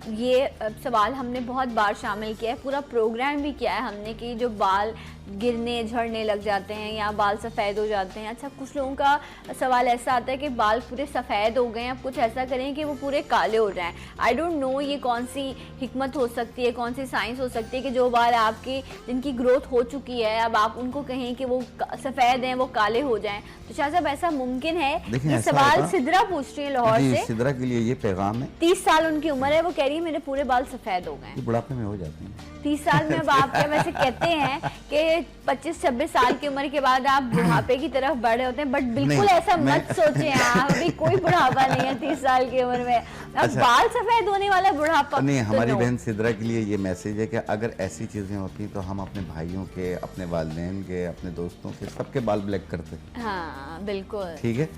ये सवाल हमने बहुत बार शामिल किया है, पूरा प्रोग्राम भी किया है हमने कि जो बाल गिरने झड़ने लग जाते हैं या बाल सफ़ेद हो जाते हैं। अच्छा, कुछ लोगों का सवाल ऐसा आता है कि बाल पूरे सफ़ेद हो गए हैं, अब कुछ ऐसा करें कि वो पूरे काले हो जाएं। आई डोंट नो ये कौन सी हिकमत हो सकती है, कौन सी साइंस हो सकती है कि जो बाल आपकी जिनकी ग्रोथ हो चुकी है अब आप उनको कहें कि वो सफ़ेद हैं वो काले हो जाएं। तो शाह साहब ऐसा मुमकिन है? ये सवाल सिद्रा पूछ रही है लाहौर से। सिद्रा के लिए ये पैगाम है। 30 साल उनकी उम्र है, वो कह रही है मेरे पूरे बाल सफ़ेद हो गए। बुढ़ापे में हो जाते हैं 30 साल में। अब आप क्या वैसे कहते हैं कि 25-26 साल की उम्र के बाद आप बुढ़ापे की तरफ बढ़े होते हैं, बट बिल्कुल ऐसा मत सोचें आप, अभी कोई बुढ़ापा नहीं है 30 साल की उम्र में। अब अच्छा, बाल सफेद होने वाला बुढ़ापा नहीं। तो हमारी बहन सिद्रा के लिए ये मैसेज है कि अगर ऐसी चीज़ें होती तो हम अपने भाइयों के, अपने वालिदैन के, अपने दोस्तों के सबके बाल ब्लैक करते। हाँ बिल्कुल, ठीक है।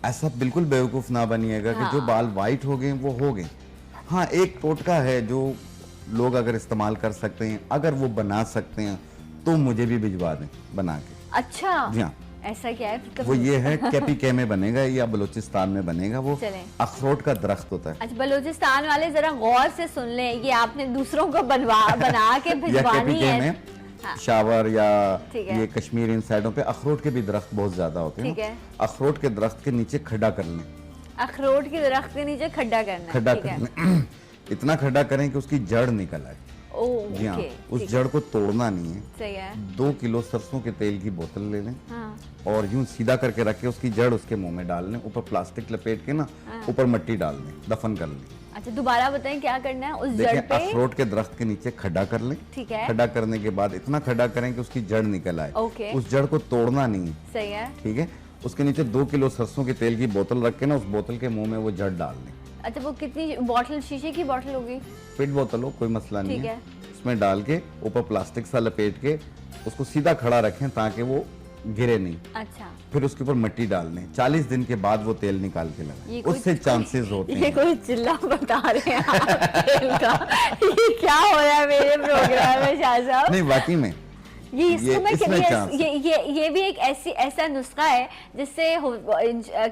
ऐसा बिल्कुल बेवकूफ़ ना बनिएगा कि जो बाल वाइट हो गए वो हो गए। हाँ, एक टोटका है जो लोग अगर इस्तेमाल कर सकते हैं, अगर वो बना सकते हैं तो मुझे भी भिजवा दें बना के। अच्छा जी हाँ, ऐसा क्या है? वो ये है कैपी में बनेगा या बलूचिस्तान में बनेगा। वो अखरोट का दरख्त होता है। अच्छा, बलूचिस्तान वाले जरा गौर से सुन लें, ये आपने दूसरों को बना के भिजवानी है। हाँ। शावर या ये कश्मीर इन साइडों पे अखरोट के भी दरख्त बहुत ज्यादा होते हैं। अखरोट के दरख्त के नीचे खड्डा कर लें। अखरोट के दरख्त के नीचे खड्डा करना, खड्डा करना इतना खड्डा करें कि उसकी जड़ निकल आए। जी हाँ, उस जड़ को तोड़ना नहीं है। सही है। 2 किलो सरसों के तेल की बोतल ले लें। हाँ। और यूं सीधा करके रख के उसकी जड़ उसके मुंह में डाल लें, ऊपर प्लास्टिक लपेट के ना, ऊपर मिट्टी डाल दें, दफन कर लें। अच्छा, दोबारा बताएं क्या करना है? उस जड़ पे अखरोट के दरख्त के नीचे खड्डा कर लें। ठीक है। खड्डा करने के बाद इतना खड्डा करें कि उसकी जड़ निकल आए। उस जड़ को तोड़ना नहीं है। सही है। ठीक है। उसके नीचे 2 किलो सरसों के तेल की बोतल रख के ना, उस बोतल के मुंह में वो जड़ डाल दें। अच्छा, वो कितनी बोतल? शीशे की बोतल होगी? पिट बोतल हो, कोई मसला नहीं है। उसमें डाल के ऊपर प्लास्टिक सा लपेट के उसको सीधा खड़ा रखें ताकि वो गिरे नहीं। अच्छा। फिर उसके ऊपर मिट्टी डाल दें। 40 दिन के बाद वो तेल निकाल के लगाएं, उससे चांसेस होते हैं। ये कोई चिल्ला बता रहे हैं आप तेल का। ये क्या हो रहा है मेरे प्रोग्राम में शाह साहब? नहीं, वाकई में ये भी एक ऐसा नुस्खा है जिससे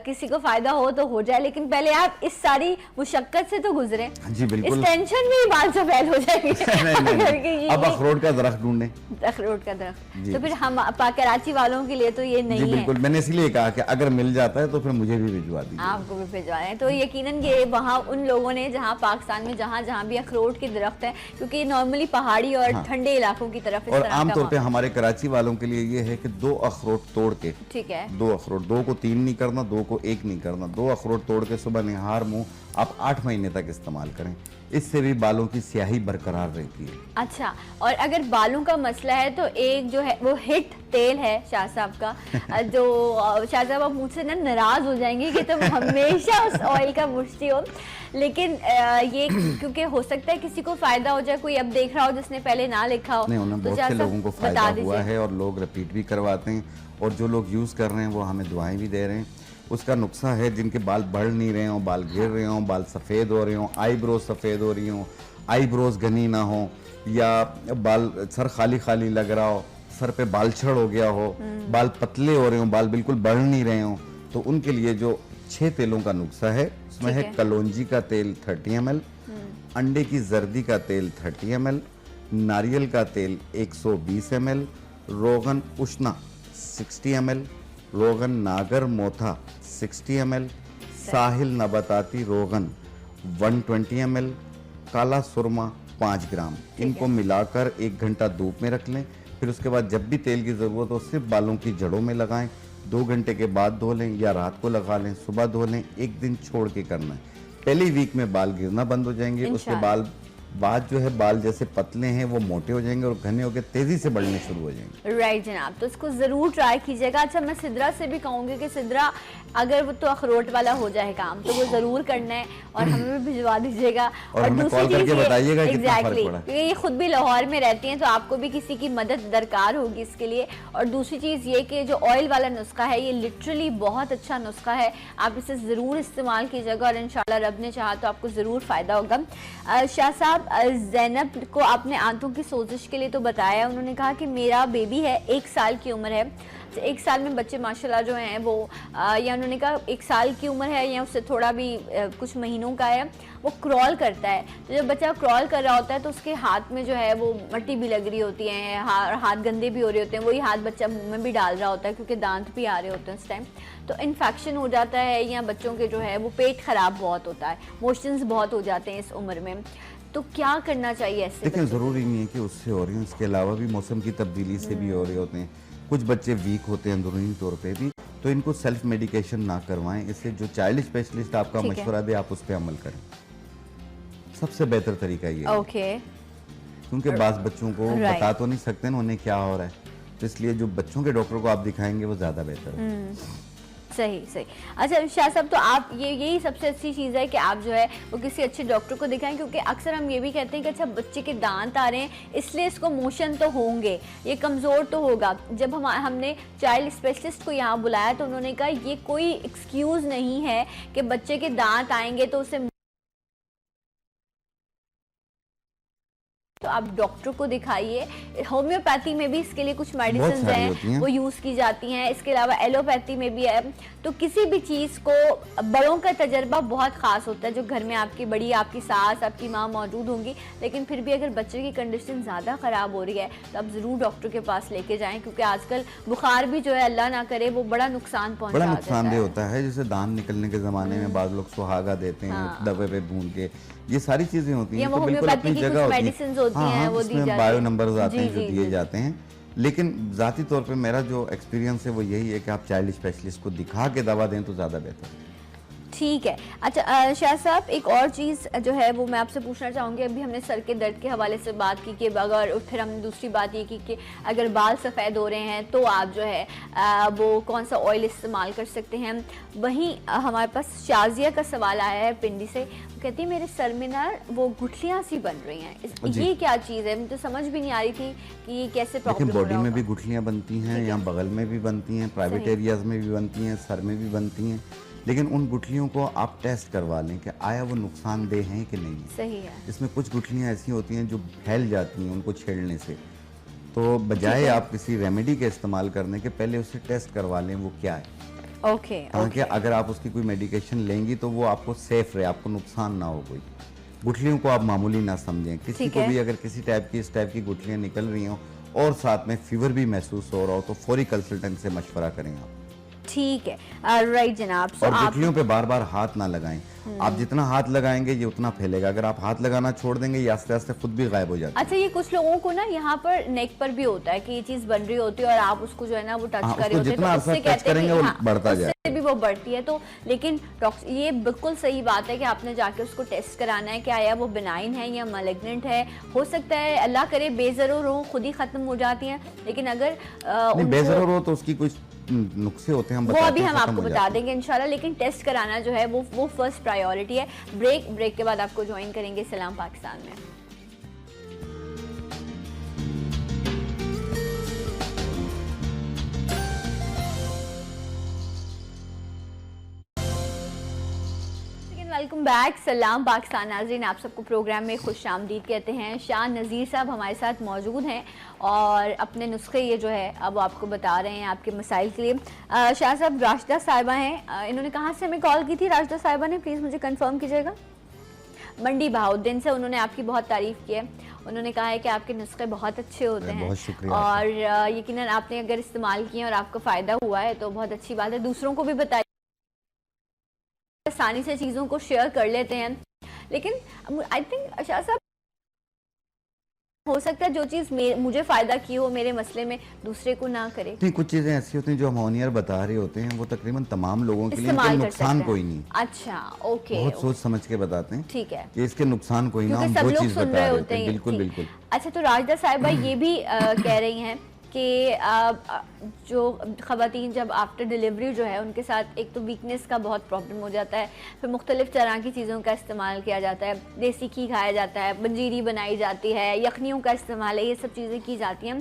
किसी को फायदा हो तो हो जाए, लेकिन पहले आप इस सारी मुशक्कत से तो गुजरे। जी बिल्कुल। इस टेंशन में ही बाल सफेद हो जाएंगे। अब अखरोट का दरख्त ढूंढें। अखरोट का दरख्त तो फिर हम कराची वालों के लिए तो ये नहीं है। बिल्कुल, मैंने इसलिए कहा कि अगर मिल जाता है तो फिर मुझे भी भिजवा दीजिए। आपको भी भिजवाएं तो यकीनन ये वहाँ उन लोगों ने जहाँ पाकिस्तान में जहाँ भी अखरोट के दरख्त है, क्योंकि नॉर्मली पहाड़ी और ठंडे इलाकों की तरफ और आमतौर पर हमारे कराची वालों के लिए ये है कि 2 अखरोट तोड़ के, ठीक है, 2 अखरोट, 2 को 3 नहीं करना, 2 को 1 नहीं करना, 2 अखरोट तोड़ के सुबह निहार मुंह आप 8 महीने तक इस्तेमाल करें। इससे भी बालों की स्याही बरकरार रहती है। अच्छा, और अगर बालों का मसला है तो एक जो है वो हिट तेल है शाह साहब का, जो शाह साहब आप मुझसे ना नाराज हो जाएंगे कि तुम हमेशा उस ऑयल का पूछती हो, लेकिन ये क्योंकि हो सकता है किसी को फायदा हो जाए, कोई अब देख रहा हो जिसने पहले ना लिखा हो। नहीं, उन्हें बहुत से लोगों को फायदा हुआ है और लोग रिपीट भी करवाते हैं, और जो लोग यूज कर रहे हैं वो हमें दुआएं भी दे रहे हैं। उसका नुस्खा है जिनके बाल बढ़ नहीं रहे हों, बाल गिर रहे हों, बाल सफ़ेद हो रहे हों, आईब्रोज सफ़ेद हो रही हों, आईब्रोज घनी ना हो, या बाल सर खाली खाली लग रहा हो, सर पे बाल छड़ हो गया हो, बाल पतले हो रहे हों, बाल बिल्कुल बढ़ नहीं रहे हों, तो उनके लिए जो 6 तेलों का नुस्खा है उसमें है कलौंजी का तेल 30 ml, अंडे की जर्दी का तेल 30 ml, नारियल का तेल 120 ml, रोगन उष्णा 60 ml, रोगन नागर मोथा 60 ml, साहिल नबाताती रोगन 120 ml, काला सुरमा 5 ग्राम। इनको मिलाकर 1 घंटा धूप में रख लें। फिर उसके बाद जब भी तेल की ज़रूरत हो सिर्फ बालों की जड़ों में लगाएं। 2 घंटे के बाद धो लें या रात को लगा लें, सुबह धो लें। 1 दिन छोड़ के करना है। पहली वीक में बाल गिरना बंद हो जाएंगे। उसके बाद जो है बाल जैसे पतले हैं वो मोटे हो जाएंगे और घने होकर तेजी से बढ़ने शुरू हो जाएंगे। राइट जनाब, तो इसको जरूर ट्राई कीजिएगा। अच्छा, मैं सिद्रा से भी कहूँगी कि सिद्रा अगर वो तो अखरोट वाला हो जाए काम तो वो जरूर करना है और हमें भी भिजवा दीजिएगा और दूसरी चीज एग्जैक्टली, क्योंकि ये खुद भी लाहौर में रहती हैं तो आपको भी किसी की मदद दरकार होगी इसके लिए। और दूसरी चीज़ ये कि जो ऑयल वाला नुस्खा है ये लिटरली बहुत अच्छा नुस्खा है, आप इसे ज़रूर इस्तेमाल कीजिएगा और इंशाल्लाह रब ने चाहा तो आपको ज़रूर फ़ायदा होगा। शाह साहब, ज़ैनब को आपने आंतों की सोजिश के लिए तो बताया, उन्होंने कहा कि मेरा बेबी है, 1 साल की उम्र है, 1 साल में बच्चे माशाल्लाह जो हैं वो या उन्होंने कहा 1 साल की उम्र है या उससे थोड़ा भी कुछ महीनों का है, वो क्रॉल करता है। तो जब बच्चा क्रॉल कर रहा होता है तो उसके हाथ में जो है वो मट्टी भी लग रही होती है, हाथ गंदे भी हो रहे होते हैं, वही हाथ बच्चा मुंह में भी डाल रहा होता है क्योंकि दांत भी आ रहे होते हैं उस टाइम, तो इन्फेक्शन हो जाता है या बच्चों के जो है वो पेट खराब बहुत होता है, मोशंस बहुत हो जाते हैं इस उम्र में। तो क्या करना चाहिए ऐसे? लेकिन ज़रूरी नहीं है कि उससे हो रही है, इसके अलावा भी मौसम की तब्दीली से भी हो रहे होते हैं। कुछ बच्चे वीक होते हैं अंदरूनी तौर पे भी, तो इनको सेल्फ मेडिकेशन ना करवाएं। इससे जो चाइल्ड स्पेशलिस्ट आपका मशवरा दे आप उस पर अमल करें, सबसे बेहतर तरीका ये है। क्योंकि बाज़ बच्चों को बता तो नहीं सकते ना उन्हें क्या हो रहा है, तो इसलिए जो बच्चों के डॉक्टर को आप दिखाएंगे वो ज़्यादा बेहतर है। सही। अच्छा शाह साहब, तो आप यही सबसे अच्छी चीज़ है कि आप जो है वो किसी अच्छे डॉक्टर को दिखाएं, क्योंकि अक्सर हम ये भी कहते हैं कि अच्छा बच्चे के दांत आ रहे हैं इसलिए इसको मोशन तो होंगे, ये कमज़ोर तो होगा। जब हमने चाइल्ड स्पेशलिस्ट को यहाँ बुलाया तो उन्होंने कहा ये कोई एक्सक्यूज़ नहीं है कि बच्चे के दांत आएंगे तो उसे, तो आप डॉक्टर को दिखाइए। होम्योपैथी में भी इसके लिए कुछ मेडिसिन हैं वो यूज़ की जाती हैं, इसके अलावा एलोपैथी में भी है। तो किसी भी चीज़ को, बड़ों का तजर्बा बहुत ख़ास होता है, जो घर में आपकी बड़ी, आपकी सास, आपकी माँ मौजूद होंगी, लेकिन फिर भी अगर बच्चे की कंडीशन ज़्यादा ख़राब हो रही है तो आप ज़रूर डॉक्टर के पास लेके जाएँ, क्योंकि आजकल बुखार भी जो है अल्लाह ना करे वो बड़ा नुकसान पहुँचा, नुकसानदेह होता है। जैसे दांत निकलने के ज़माने में बाद लोग सुहागा देते हैं दवा पे भून के, ये सारी चीजें होती हैं, तो बिल्कुल अपनी जगह होती है। वो इसमें बायो नंबर्स आते हैं जो दिए जाते हैं। लेकिन ज़ाती तौर पे मेरा जो एक्सपीरियंस है वो यही है कि आप चाइल्ड स्पेशलिस्ट को दिखा के दवा दें तो ज़्यादा बेहतर है। ठीक है। अच्छा शाह साहब, एक और चीज़ जो है वो मैं आपसे पूछना चाहूँगी। अभी हमने सर के दर्द के हवाले से बात की कि अगर, फिर हमने दूसरी बात ये की कि अगर बाल सफ़ेद हो रहे हैं तो आप जो है वो कौन सा ऑयल इस्तेमाल कर सकते हैं। वहीं हमारे पास शाजिया का सवाल आया है पिंडी से, कहती है मेरे सर में ना वो गुठलियाँ सी बन रही हैं, ये क्या चीज़ है? मुझे समझ भी नहीं आ रही थी कि ये कैसे प्रॉब्लम हो रहा है। बॉडी में भी गुठलियाँ बनती हैं, या बगल में भी बनती हैं, प्राइवेट एरियाज में भी बनती हैं, सर में भी बनती हैं, लेकिन उन गुठलियों को आप टेस्ट करवा लें कि आया वो नुकसानदेह हैं कि नहीं। सही है। इसमें कुछ गुठलियाँ ऐसी होती हैं जो फैल जाती हैं उनको छेड़ने से, तो बजाय आप किसी रेमेडी के इस्तेमाल करने के पहले उससे टेस्ट करवा लें वो क्या है। ताकि अगर आप उसकी कोई मेडिकेशन लेंगी तो वो आपको सेफ रहे, आपको नुकसान ना हो। कोई गुठलियों को आप मामूली ना समझें। किसी को भी अगर किसी टाइप की, इस टाइप की गुठलियाँ निकल रही हों और साथ में फीवर भी महसूस हो रहा हो तो फौरी कंसल्टेंट से मशवरा करें आप। ठीक है, राइट जनाब। और गुठलियों पे बार बार हाथ ना लगाएं। आप जितना हाथ लगाएंगे ये उतना फैलेगा, अगर आप हाथ लगाना छोड़ देंगे ये आस्ते आस्ते खुद भी गायब हो जाता है। अच्छा, ये कुछ लोगों को ना यहाँ पर नेक पर भी होता है कि ये चीज बन रही होती है और आप उसको जो है ना वो टच कर रहे होते हैं, जितना उससे टच करेंगे वो बढ़ता जाएगा, भी वो बढ़ती है। तो लेकिन ये बिल्कुल सही बात है कि आपने जाके उसको टेस्ट कराना है कि आया वो बिनाइन है या मैलिग्नेंट है। हो सकता है अल्लाह करे बेजरूर हो, खुद ही खत्म हो जाती हैं, लेकिन अगर बेजरूर हो तो उसकी कुछ नुक्से होते हैं, वो अभी हम आपको बता देंगे इंशाल्लाह, लेकिन टेस्ट कराना जो है वो फर्स्ट प्रायोरिटी है। ब्रेक के बाद आपको ज्वाइन करेंगे सलाम पाकिस्तान में। वेलकम बैक, सलाम पाकिस्तान नाज़रीन, आप सबको प्रोग्राम में खुश आमदीद कहते हैं। शाह नज़ीर साहब हमारे साथ मौजूद हैं और अपने नुस्खे ये जो है अब आपको बता रहे हैं आपके मसाइल के लिए। शाह साहब, राशिदा साहिबा हैं, इन्होंने कहाँ से हमें कॉल की थी? राशिदा साहिबा ने, प्लीज़ मुझे कंफर्म कीजिएगा। मंडी बहाउद्दीन से उन्होंने आपकी बहुत तारीफ़ की है। उन्होंने कहा है कि आपके नुस्खे बहुत अच्छे होते हैं और यकीनन आपने अगर इस्तेमाल किए और आपको फ़ायदा हुआ है तो बहुत अच्छी बात है। दूसरों को भी बताइए, आसानी से चीज़ों को शेयर कर लेते हैं। लेकिन आई थिंक शाह साहब, हो सकता है जो चीज़ मुझे फ़ायदा की हो मेरे मसले में दूसरे को ना करे। नहीं, कुछ चीज़ें ऐसी होती हैं जो हम ऑनियर बता रहे होते हैं वो तकरीबन तमाम लोगों के लिए नुकसान कोई नहीं। अच्छा, ओके, बहुत सोच समझ के बताते हैं। ठीक है, कि इसके नुकसान कोई ना, हम वो चीज़ बता रहे होते हैं। बिल्कुल बिल्कुल। अच्छा, तो राशिदा साहिबा ये भी कह रही हैं कि जो ख़वातीन जब आफ्टर डिलीवरी जो है उनके साथ एक तो वीकनेस का बहुत प्रॉब्लम हो जाता है, फिर मुख्तलिफ़ तरह की चीज़ों का इस्तेमाल किया जाता है, देसी घी खाया जाता है, पंजीरी बनाई जाती है, यखनियों का इस्तेमाल है, ये सब चीज़ें की जाती हैं।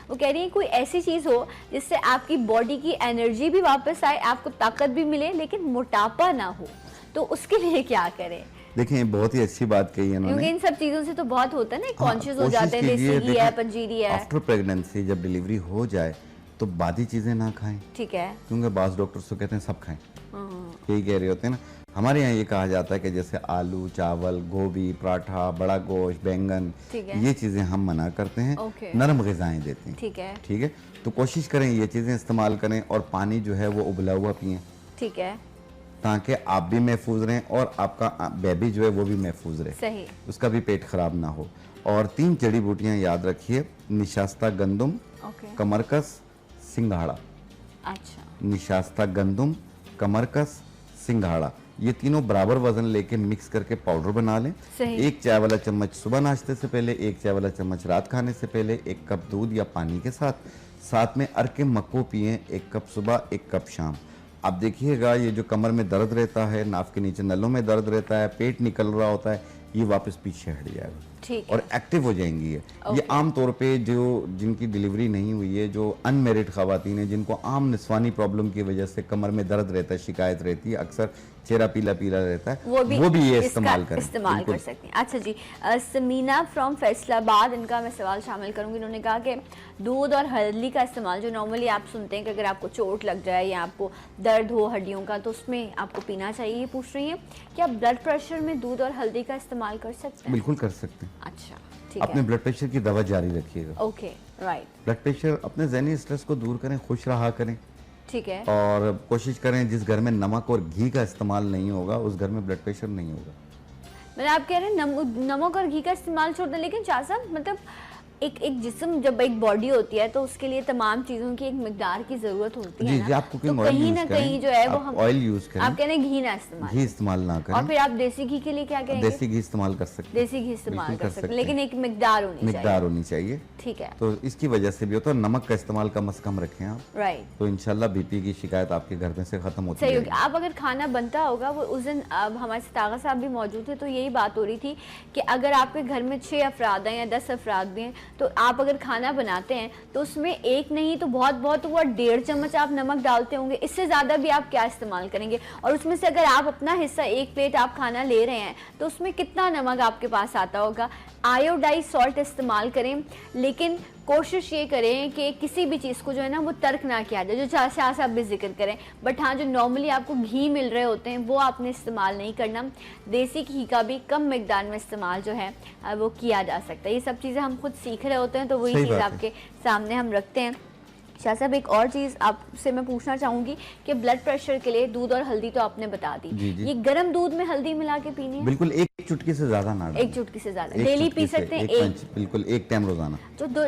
वो कह रही हैं कोई ऐसी चीज़ हो जिससे आपकी बॉडी की एनर्जी भी वापस आए, आपको ताकत भी मिले, लेकिन मोटापा ना हो, तो उसके लिए क्या करें? देखिए, बहुत ही अच्छी बात कही है इन्होंने। इन सब चीजों से तो बहुत होता है ना, कॉन्शियस हो जाते हैं, देसी घी है, पंजीरी है। आफ्टर प्रेगनेंसी जब डिलीवरी हो जाए तो बादी चीजें ना खाएं, ठीक है। क्योंकि बाज़ डॉक्टर्स तो कहते हैं सब खाएं, यही कह रहे होते हैं ना। हमारे यहाँ ये कहा जाता है कि जैसे आलू, चावल, गोभी, पराठा, बड़ा गोश्त, बैंगन, ये चीजें हम मना करते हैं, नरम ग़िज़ाएं देते हैं, ठीक है। तो कोशिश करें ये चीजें इस्तेमाल करें, और पानी जो है वो उबला हुआ पिएं, ठीक है, ताकि आप भी महफूज रहें और आपका बेबी जो है वो भी महफूज रहे, सही, उसका भी पेट खराब ना हो। और 3 जड़ी बूटियां याद रखिए, निशास्ता गंदुम, कमरकस, सिंघाड़ा। अच्छा, निशास्ता गंदुम, कमरकस, सिंघाड़ा, ये तीनों बराबर वजन लेके मिक्स करके पाउडर बना लें। 1 चाय वाला चम्मच सुबह नाश्ते से पहले, 1 चाय वाला चम्मच रात खाने से पहले, 1 कप दूध या पानी के साथ में अरके मक्को पिएं, 1 कप सुबह, 1 कप शाम। आप देखिएगा ये जो कमर में दर्द रहता है, नाक के नीचे नलों में दर्द रहता है, पेट निकल रहा होता है, ये वापस पीछे हट जाएगा और एक्टिव हो जाएंगी। ये आम तौर पे जो जिनकी डिलीवरी नहीं हुई है, जो अनमेरिड खवातीन है, जिनको आम निस्वानी प्रॉब्लम की वजह से कमर में दर्द रहता है, शिकायत रहती है, अक्सर चेहरा पीला पीला रहता है, वो भी ये इस्तेमाल कर सकते हैं। अच्छा जी, समीना फ्रॉम फैसलाबाद, इनका मैं सवाल शामिल करूंगी। इन्होंने कहा कि दूध और हल्दी का इस्तेमाल जो नॉर्मली आप सुनते हैं कि अगर आपको चोट लग जाए या आपको दर्द हो हड्डियों का तो उसमें आपको पीना चाहिए, ये पूछ रही है। क्या ब्लड प्रेशर में दूध और हल्दी का इस्तेमाल कर सकते हैं? बिल्कुल कर सकते हैं। अच्छा, ठीक है। अपने ब्लड प्रेशर की दवा जारी रखिएगा। Okay, right. ब्लड प्रेशर, अपने ज़हनी स्ट्रेस को दूर करें, खुश रहा करें, ठीक है, और कोशिश करें जिस घर में नमक और घी का इस्तेमाल नहीं होगा उस घर में ब्लड प्रेशर नहीं होगा। मतलब आप कह रहे हैं नमक और घी का इस्तेमाल छोड़ दें, लेकिन शाह साहब मतलब एक जिस्म जब एक बॉडी होती है तो उसके लिए तमाम चीजों की एक मिकदार की जरूरत होती है जी, आप कुकिंग ऑयल कहीं ना कहीं जो है वो हम ऑयल यूज करें। आप कह रहे हैं घी इस्तेमाल ना करें। और फिर आप देसी घी के लिए क्या कहेंगे? देसी घी इस्तेमाल कर सकते हैं, देसी घी इस्तेमाल कर सकते हैं, लेकिन एक मिकदार होनी चाहिए। ठीक है, तो इसकी वजह से भी होता है। नमक का इस्तेमाल कम से कम रखें आप, राइट, तो इंशाल्लाह बीपी की शिकायत आपके घर में से खत्म होती है। आप अगर खाना बनता होगा, वो उस दिन हमारे तागा साहब भी मौजूद थे, तो यही बात हो रही थी कि अगर आपके घर में 6 अफराद हैं या 10 अफराद भी हैं, तो आप अगर खाना बनाते हैं तो उसमें एक नहीं तो बहुत हुआ 1.5 चम्मच आप नमक डालते होंगे। इससे ज़्यादा भी आप क्या इस्तेमाल करेंगे? और उसमें से अगर आप अपना हिस्सा 1 प्लेट आप खाना ले रहे हैं तो उसमें कितना नमक आपके पास आता होगा? आयोडाइज सॉल्ट इस्तेमाल करें, लेकिन कोशिश ये करें कि किसी भी चीज़ को जो है ना वो तर्क ना किया जाए, जो शाह साहब भी जिक्र करें। बट हाँ, जो नॉर्मली आपको घी मिल रहे होते हैं वो आपने इस्तेमाल नहीं करना। देसी घी का भी कम मिकदार में इस्तेमाल जो है वो किया जा सकता है। ये सब चीज़ें हम खुद सीख रहे होते हैं, तो वही चीज़ आपके सामने हम रखते हैं। शाह साहब, एक और चीज़ आपसे मैं पूछना चाहूँगी कि ब्लड प्रेशर के लिए दूध और हल्दी तो आपने बता दी, ये गर्म दूध में हल्दी मिला के पीनी है? बिल्कुल, 1 चुटकी से ज़्यादा ना, 1 चुटकी से ज़्यादा डेली पी सकते हैं? बिल्कुल, 1 टाइम रोजाना।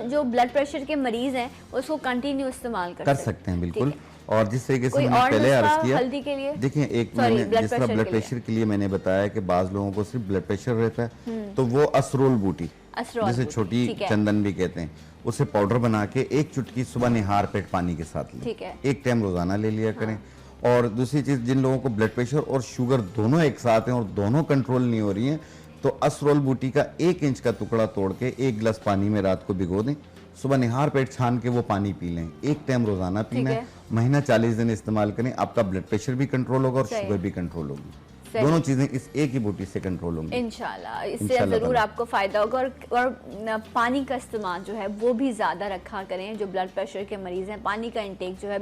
जो ब्लड प्रेशर के मरीज हैं उसको कंटिन्यू इस्तेमाल कर सकते हैं, बिल्कुल। और जिस तरीके से मैंने पहले अर्ज किया, हल्दी के लिए देखिए, एक मैंने जिस तरह ब्लड प्रेशर के लिए मैंने बताया कि बाज़ लोगों को सिर्फ ब्लड प्रेशर रहता है, तो वो असरोल बूटी, जिसे छोटी चंदन भी कहते हैं, उसे पाउडर बना के 1 चुटकी सुबह निहार पेट पानी के साथ लें, 1 टाइम रोजाना ले लिया करें। और दूसरी चीज, जिन लोगों को ब्लड प्रेशर और शुगर दोनों एक साथ हैं और दोनों कंट्रोल नहीं हो रही हैं, तो असरोल बूटी का 1 इंच का टुकड़ा तोड़ के 1 गिलास पानी में रात को भिगो दें, सुबह निहार पेट छान के वो पानी पी लें। 1 टाइम रोजाना पीना है, महीना 40 दिन इस्तेमाल करें, आपका ब्लड प्रेशर भी कंट्रोल होगा और शुगर भी कंट्रोल होगी। दोनों चीजें इस एक ही बूटी से कंट्रोल होंगी इंशाल्लाह। इससे जरूर आपको फायदा होगा। और पानी का इस्तेमाल जो है वो भी ज़्यादा रखा करें। जो ब्लड प्रेशर के मरीज़ हैं, पानी का इंटेक जो है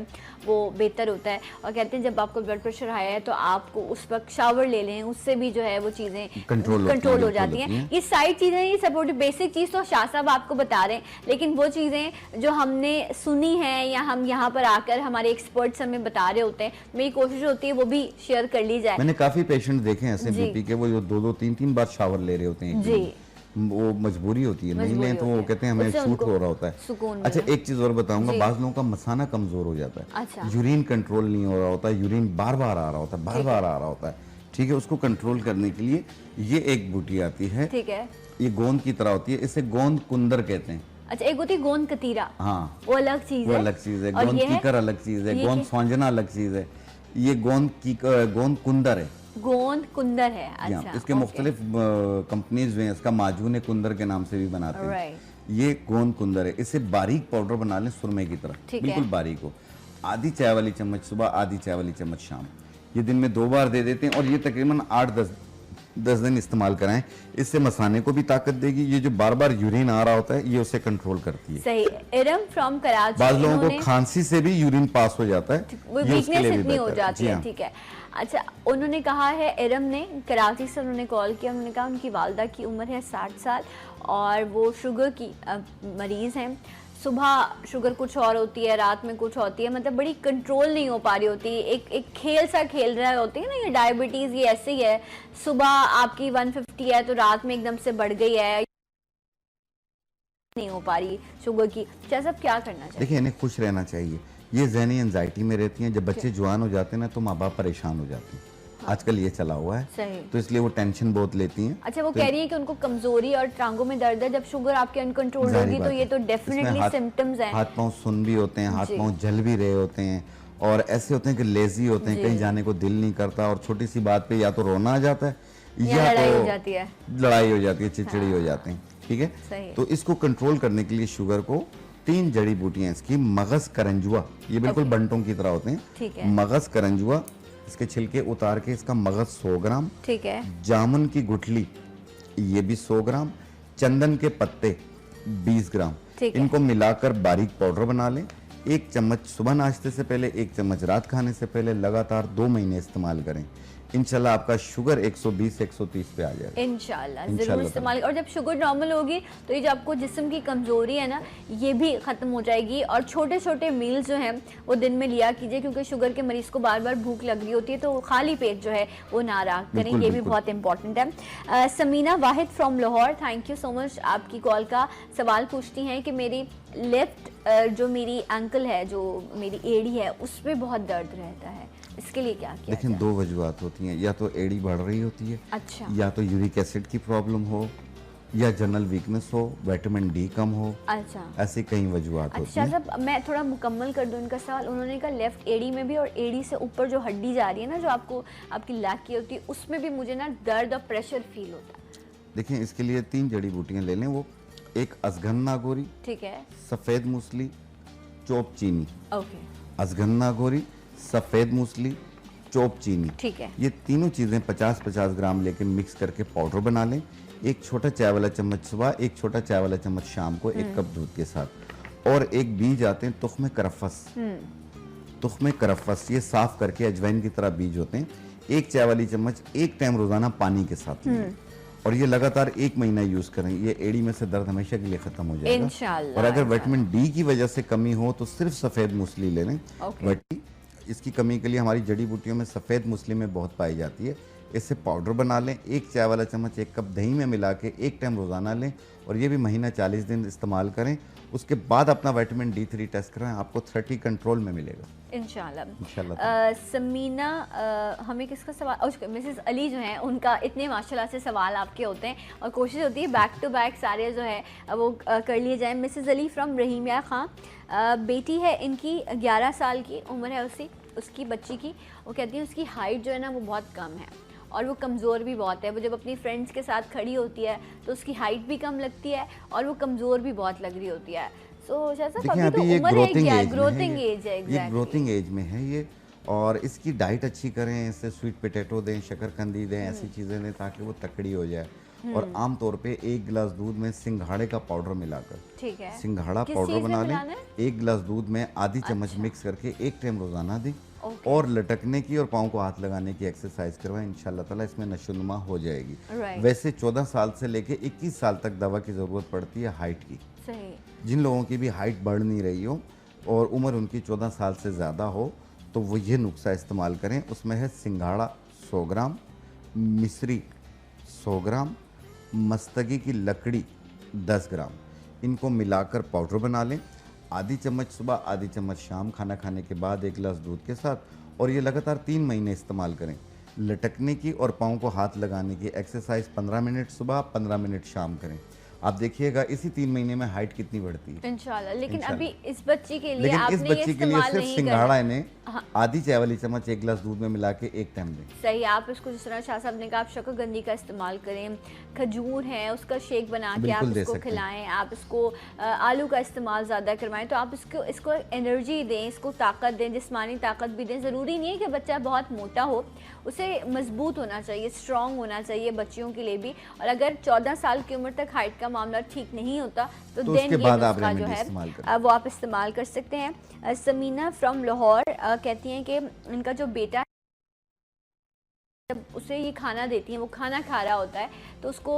वो बेहतर होता है। और कहते हैं जब आपको ब्लड प्रेशर आया है तो आपको उस वक्त शावर ले लें, उससे भी जो है वो चीज़ें कंट्रोल हो जाती हैं। ये सारी चीज़ें, ये सपोर्टिव बेसिक चीज़ तो शाह साहब आपको बता रहे हैं, लेकिन वो चीज़ें जो हमने सुनी हैं या हम यहाँ पर आकर हमारे एक्सपर्ट्स हमें बता रहे होते हैं, मेरी कोशिश होती है वो भी शेयर कर ली जाए। मैंने काफ़ी पेशेंट देखे ऐसे बीपी के, वो 2-2, 3-3 बार शावर ले रहे होते हैं जी। वो मजबूरी होती है, नहीं लें तो वो कहते हैं हमें सूट हो रहा होता है। अच्छा, एक चीज और बताऊंगा, बाज़ लोगों का मसाना कमजोर हो जाता है। अच्छा। यूरिन कंट्रोल नहीं हो रहा होता, यूरिन बार बार आ रहा होता है, बार बार आ रहा होता है, ठीक है। उसको कंट्रोल करने के लिए ये एक बूटी आती है, ठीक है, ये गोंद की तरह होती है, इसे गोंद कुंदर कहते हैं। अच्छा, एक होती है गोंद कतीरा, हाँ, वो अलग चीज है, गोंद कीकर अलग चीज है, गोंद सौंजना अलग चीज है, ये गोंद कुंदर है, गोंद कुंदर है। अच्छा, इसके मुख्तलिफ कंपनीज हैं, इसका माजून कुंदर के नाम से भी बनाते हैं। ये गोंद कुंदर है, इसे बारीक पाउडर बना लें सुरमे की तरह, बिल्कुल बारीक हो। आधी चाय वाली चम्मच सुबह, आधी चाय वाली चम्मच शाम, ये दिन में 2 बार दे देते हैं। और ये तकरीबन 8-10 10 दिन इस्तेमाल कराएं। इससे मसाने को भी ताकत देगी, ये जो बार बार यूरिन आ रहा होता है ये उसे कंट्रोल करती है। सही। इरम फ्रॉम कराची, बाज़ लोगों को खांसी से भी यूरिन पास हो जाता है, वो ये उसके लिए वीकनेस भी इतनी हो बेहतर जाती है। हाँ। ठीक है, अच्छा उन्होंने कहा है, इरम ने कराची से उन्होंने कॉल किया, उन्होंने कहा उनकी वालदा की उम्र है 60 साल और वो शुगर की मरीज़ हैं। सुबह शुगर कुछ और होती है, रात में कुछ होती है, मतलब बड़ी कंट्रोल नहीं हो पा रही होती, एक खेल सा खेल रहा होती है ना, ये डायबिटीज़ ये ऐसे ही है, सुबह आपकी 150 है तो रात में एकदम से बढ़ गई है, नहीं हो पा रही शुगर की। क्या सब क्या करना चाहिए? देखिए इन्हें खुश रहना चाहिए, ये ज़हनी एंजाइटी में रहती हैं। जब बच्चे जवान हो जाते हैं ना तो माँ बाप परेशान हो जाते हैं, आजकल ये चला हुआ है। सही। तो इसलिए वो टेंशन बहुत लेती हैं। अच्छा, वो तो कह रही है कि उनको कमजोरी और टांगों में दर्द है, जब शुगर आपके अनकंट्रोल जाहिर होगी तो बात ये है। तो डेफिनेटली सिम्टम्स हैं। हाथ पांव सुन भी होते हैं, हाथ जी। पांव जल भी रहे होते हैं और ऐसे होते हैं कि लेजी होते हैं, जी। कहीं जाने को दिल नहीं करता और छोटी सी बात पे या तो रोना आ जाता है या लड़ाई तो हो जाती है। लड़ाई हो जाती है, चिड़चिड़ी हो जाते हैं। ठीक है, सही। तो इसको कंट्रोल करने के लिए शुगर को 3 जड़ी बूटियां इसकी, मगज करंजुआ, ये बिल्कुल बंटों की तरह होते हैं। ठीक है। मगज करंजुआ, इसके छिलके उतार के इसका मगज 100 ग्राम। ठीक है। जामुन की गुठली ये भी 100 ग्राम। चंदन के पत्ते 20 ग्राम। ठीक है। इनको मिलाकर बारीक पाउडर बना लें। 1 चम्मच सुबह नाश्ते से पहले, 1 चम्मच रात खाने से पहले, लगातार 2 महीने इस्तेमाल करें। इंशाल्लाह आपका शुगर 120-130 पे आ जाएगा। इंशाल्लाह जरूर इस्तेमाल। और जब शुगर नॉर्मल होगी तो ये जो आपको जिस्म की कमजोरी है ना, ये भी खत्म हो जाएगी। और छोटे छोटे मील जो हैं वो दिन में लिया कीजिए, क्योंकि शुगर के मरीज को बार बार भूख लग रही होती है, तो खाली पेट जो है वो ना रहा करें, ये भी बहुत इंपॉर्टेंट है। Samina Wahid from Lahore, thank you so much आपकी कॉल का। सवाल पूछती हैं कि मेरी लेफ्ट जो मेरी एंकल है, जो मेरी एड़ी है, उसमें बहुत दर्द रहता है, इसके लिए क्या किया लेकिन जाए? 2 वजूहत होती हैं, या तो एड़ी बढ़ रही होती है, अच्छा। या तो यूरिक एसिड की प्रॉब्लम हो, या जनरल वीकनेस हो, विटामिन डी कम हो। अच्छा, ऐसी कई वजूहत होती अच्छा हैं। साहब, मैं थोड़ा मुकम्मल कर दूं इनका सवाल। उन्होंने कहा लेफ्ट एड़ी में भी और एड़ी से ऊपर जो हड्डी जा रही है ना, जो आपको आपकी लैक की होती है, उसमें भी मुझे ना दर्द और प्रेशर फील होता है। देखिए इसके लिए 3 जड़ी बूटियां ले लें। वो एक अजगन्ना गोरी, ठीक है। सफ़ेद मूसली, चोप चीनी। ओके। अजगन्ना गोरी, सफ़ेद मूसली, चोप चीनी, ठीक है। ये तीनों चीज़ें 50-50 ग्राम लेके मिक्स करके पाउडर बना लें। 1 छोटा चाय वाला चम्मच सुबह, 1 छोटा चाय वाला चम्मच शाम को, 1 कप दूध के साथ। और एक बीज आते हैं तुख्मे करफस, तुख्मे करफस, ये साफ करके अजवाइन की तरह बीज होते हैं। 1 चाय वाली चम्मच 1 टाइम रोजाना पानी के साथ लें और ये लगातार 1 महीना यूज करें। ये एड़ी में से दर्द हमेशा के लिए खत्म हो जाएगा इंशाल्लाह। और अगर विटामिन डी की वजह से कमी हो तो सिर्फ सफ़ेद मूसली ले लें। ओके। इसकी कमी के लिए हमारी जड़ी बूटियों में सफ़ेद मूसली में बहुत पाई जाती है। इससे पाउडर बना लें, 1 चाय वाला चम्मच 1 कप दही में मिला के 1 टाइम रोज़ाना लें और ये भी महीना 40 दिन इस्तेमाल करें। उसके बाद अपना विटामिन D3 टेस्ट कराएं, आपको 30 कंट्रोल में मिलेगा इंशाल्लाह। समीना, हमें किसका सवाल, मिसेस अली जो हैं, उनका इतने माशाल्लाह से सवाल आपके होते हैं और कोशिश होती है बैक टू बैक सारे जो है वो कर लिए जाएं। मिसेस अली फ्रॉम रहीमिया खां, बेटी है इनकी, 11 साल की उम्र है उसकी बच्ची की। वो कहती है उसकी हाइट जो है ना वो बहुत कम है और वो कमज़ोर भी बहुत है। वो जब अपनी फ्रेंड्स के साथ खड़ी होती है तो उसकी हाइट भी कम लगती है और वो कमज़ोर भी बहुत लग रही होती है। सो अभी ये ग्रोथिंग एज है, ये ग्रोथिंग एज में है ये। और इसकी डाइट अच्छी करें, इससे स्वीट पोटैटो दें, शकरकंदी दें, ऐसी चीज़ें दें ताकि वो तकड़ी हो जाए। और आम तौर पे 1 गिलास दूध में सिंघाड़े का पाउडर मिलाकर, ठीक है, सिंघाड़ा पाउडर बना लें। 1 गिलास दूध में आधी चम्मच मिक्स करके 1 टाइम रोजाना दें और लटकने की और पाँव को हाथ लगाने की एक्सरसाइज करवाएं। इंशाल्लाह ताला इसमें नशोनुमा हो जाएगी। वैसे 14 साल से लेके 21 साल तक दवा की ज़रूरत पड़ती है हाइट की। सही। जिन लोगों की भी हाइट बढ़ नहीं रही हो और उम्र उनकी 14 साल से ज़्यादा हो तो वो ये नुस्खा इस्तेमाल करें। उसमें है सिंघाड़ा 100 ग्राम, मिश्री 100 ग्राम, मस्तगी की लकड़ी 10 ग्राम। इनको मिलाकर पाउडर बना लें। आधी चम्मच सुबह, आधी चम्मच शाम, खाना खाने के बाद 1 गिलास दूध के साथ। और ये लगातार 3 महीने इस्तेमाल करें। लटकने की और पाँव को हाथ लगाने की एक्सरसाइज 15 मिनट सुबह, 15 मिनट शाम करें। आप देखिएगा इसी 3 महीने में हाइट कितनी बढ़ती है इंशाल्लाह। लेकिन इंशाल्लाह। अभी इस बच्ची के लिए लेकिन आपने इस बच्ची के लिए इस्तेमाल सिर्फ नहीं सिंघाड़ा करना। इन्हें हाँ। आधी चाय वाली चम्मच 1 गिलास दूध में मिला के एक टाइम दें। सही, आप इसको जिस तरह शाह साहब ने कहा, आप शकरकंदी का इस्तेमाल करें, खजूर है उसका शेक बना के आप बिल्कुल दे इसको सकते हैं। खिलाएं, आप इसको आलू का इस्तेमाल ज़्यादा करवाएं, तो आप इसको एनर्जी दें, इसको ताकत दें, जिस्मानी ताकत भी दें। ज़रूरी नहीं है कि बच्चा बहुत मोटा हो, उसे मजबूत होना चाहिए, स्ट्रॉन्ग होना चाहिए बच्चियों के लिए भी। और अगर 14 साल की उम्र तक हाइट का मामला ठीक नहीं होता तो देन उसके ये बाद आप नुस्खा जो रेमेडी है इस्तेमाल करें। वो आप इस्तेमाल कर सकते हैं। समीना फ्रॉम लाहौर कहती हैं कि इनका जो बेटा है, जब उसे ये खाना देती हैं, वो खाना खा रहा होता है तो उसको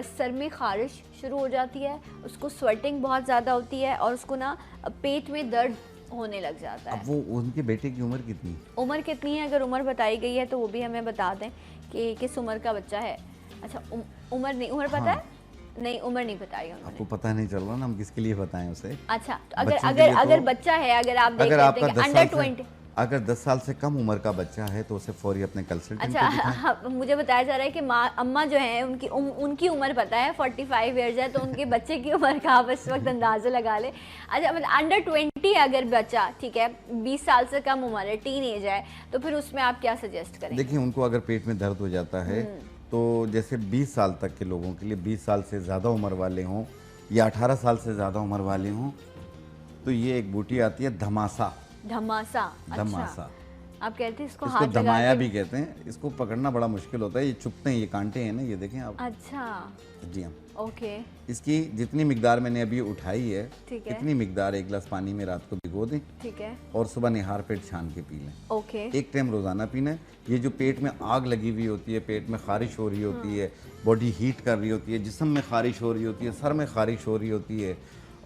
सर में खारिश शुरू हो जाती है, उसको स्वेटिंग बहुत ज़्यादा होती है और उसको ना पेट में दर्द होने लग जाता है। अब वो उनके बेटे की उम्र कितनी है? उम्र कितनी है? अगर उम्र बताई गई है तो वो भी हमें बता दें कि किस उम्र का बच्चा है। अच्छा, उम्र नहीं, उम्र पता है? नहीं, उम्र नहीं बताई उन्होंने। आपको पता नहीं चल रहा ना, हम किसके लिए बताएं उसे। अच्छा, तो बच्चों के अगर लिए अगर तो- बच्चा है, अगर आप देख अगर लेते आपका हैं कि 10 अंडर साल 20। से अगर 10 साल से कम उम्र का बच्चा है तो उसे फौरी अपने कंसल्टेंट अच्छा, को दिखाएं। हाँ, मुझे बताया जा रहा है कि अम्मा जो है उनकी उम्र पता है 45 ईयर्स है, तो उनके बच्चे की उम्र का आप इस वक्त अंदाजा लगा ले। अच्छा, मतलब अंडर 20 अगर बच्चा, ठीक है, 20 साल से कम उम्र है, टीन एज है, तो फिर उसमें आप क्या सजेस्ट करें? देखिए, उनको अगर पेट में दर्द हो जाता है तो जैसे 20 साल तक के लोगों के लिए, 20 साल से ज़्यादा उम्र वाले हों या 18 साल से ज़्यादा उम्र वाले हों, तो ये एक बूटी आती है धमासा। धमासा। धमासा। अच्छा, आप कहते हैं इसको इसको हाथ लगा धमाया के? भी कहते हैं। इसको पकड़ना बड़ा मुश्किल होता है, ये चुभते हैं, ये कांटे हैं ना, ये देखें आप। अच्छा, जी हाँ। ओके, इसकी जितनी मिकदार मैंने अभी उठाई है, ठीक है, इतनी मिकदार 1 गिलास पानी में रात को भिगो दें ठीक है, और सुबह निहार पेट छान के पी लें। ओके, एक टाइम रोज़ाना पीना है। ये जो पेट में आग लगी हुई होती है, पेट में खारिश हो रही होती है, बॉडी हीट कर रही होती है, जिस्म में खारिश हो रही होती है, सर में खारिश हो रही होती है,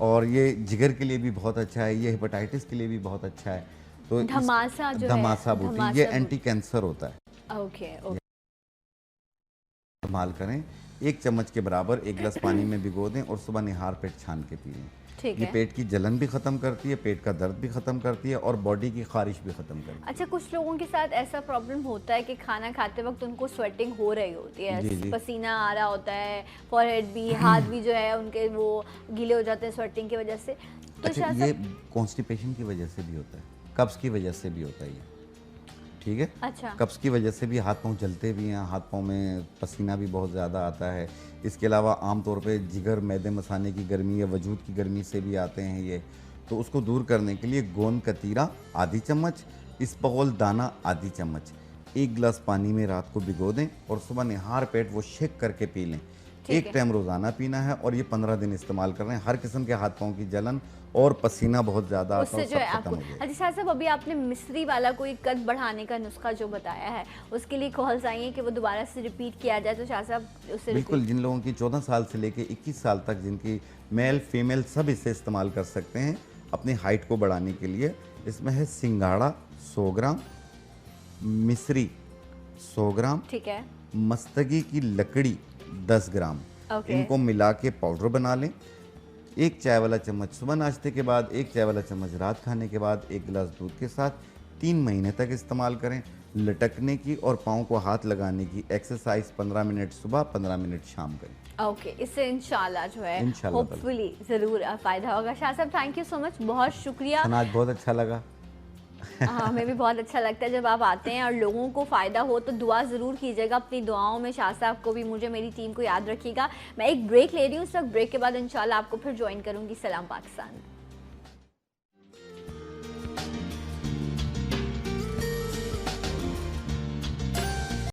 और ये जिगर के लिए भी बहुत अच्छा है, ये हेपेटाइटिस के लिए भी बहुत अच्छा है। तो धमासा जो है, धमासा बूटी, धमासा ये बूटी। एंटी कैंसर होता है। ओके, ओके, इस्तेमाल करें। 1 चम्मच के बराबर 1 गिलास पानी में भिगो दें और सुबह निहार पेट छान के पी लें। ठीक ये है। पेट की जलन भी ख़त्म करती है, पेट का दर्द भी ख़त्म करती है और बॉडी की खारिश भी ख़त्म करती है। अच्छा, कुछ लोगों के साथ ऐसा प्रॉब्लम होता है कि खाना खाते वक्त उनको स्वेटिंग हो रही होती है, जी, जी। पसीना आ रहा होता है, फॉरहेड भी, हाथ भी जो है उनके वो गीले हो जाते हैं स्वेटिंग की वजह से। तो अच्छा, शायद ये कॉन्स्टिपेशन की वजह से भी होता है, कब्ज़ की वजह से भी होता है ये, ठीक है। अच्छा, कब्ज़ की वजह से भी हाथ पांव जलते भी हैं, हाथ पांव में पसीना भी बहुत ज़्यादा आता है। इसके अलावा आमतौर पे जिगर, मैदे, मसाने की गर्मी या वजूद की गर्मी से भी आते हैं ये। तो उसको दूर करने के लिए गोंद कतीरा आधी चम्मच, इसबगोल दाना आधी चम्मच 1 गिलास पानी में रात को भिगो दें और सुबह निहार पेट वो शेक करके पी लें। ठीक 1 टाइम रोज़ाना पीना है और ये 15 दिन इस्तेमाल कर रहे हैं। हर किस्म के हाथ पाँव की जलन और पसीना बहुत ज़्यादा आता है उससे और जो है सब आपको। खत्म हो जाएगा। अच्छा शाह साहब, अभी आपने मिस्री वाला कोई कद बढ़ाने का नुस्खा जो बताया है, उसके लिए कॉल्स आई हैं कि वो दोबारा से रिपीट किया जाए, तो शाह साहब उससे बिल्कुल, जिन लोगों की 14 साल से लेके 21 साल तक, जिनकी मेल फीमेल सब इसे इस्तेमाल कर सकते हैं अपनी हाइट को बढ़ाने के लिए। इसमें है सिंगाड़ा 100 ग्राम, मिश्री 100 ग्राम, ठीक है, मस्तगी की लकड़ी 10 ग्राम। ओके, इनको मिला के पाउडर बना लें। 1 चाय वाला चम्मच सुबह नाश्ते के बाद, 1 चाय वाला चम्मच रात खाने के बाद, 1 गिलास दूध के साथ 3 महीने तक इस्तेमाल करें। लटकने की और पाँव को हाथ लगाने की एक्सरसाइज 15 मिनट सुबह, 15 मिनट शाम करें। ओके, इससे इंशाल्लाह जो है इंशाल्लाह होपफुली ज़रूर फ़ायदा होगा। शाह साहब, थैंक यू सो मच, बहुत शुक्रिया। आज बहुत अच्छा लगा। हाँ, हमें भी बहुत अच्छा लगता है जब आप आते हैं और लोगों को फ़ायदा हो, तो दुआ ज़रूर कीजिएगा अपनी दुआओं में। शाह साहब को भी, मुझे, मेरी टीम को याद रखिएगा। मैं एक ब्रेक ले रही हूँ, उस वक्त ब्रेक के बाद इंशाल्लाह आपको फिर ज्वाइन करूँगी। सलाम पाकिस्तान।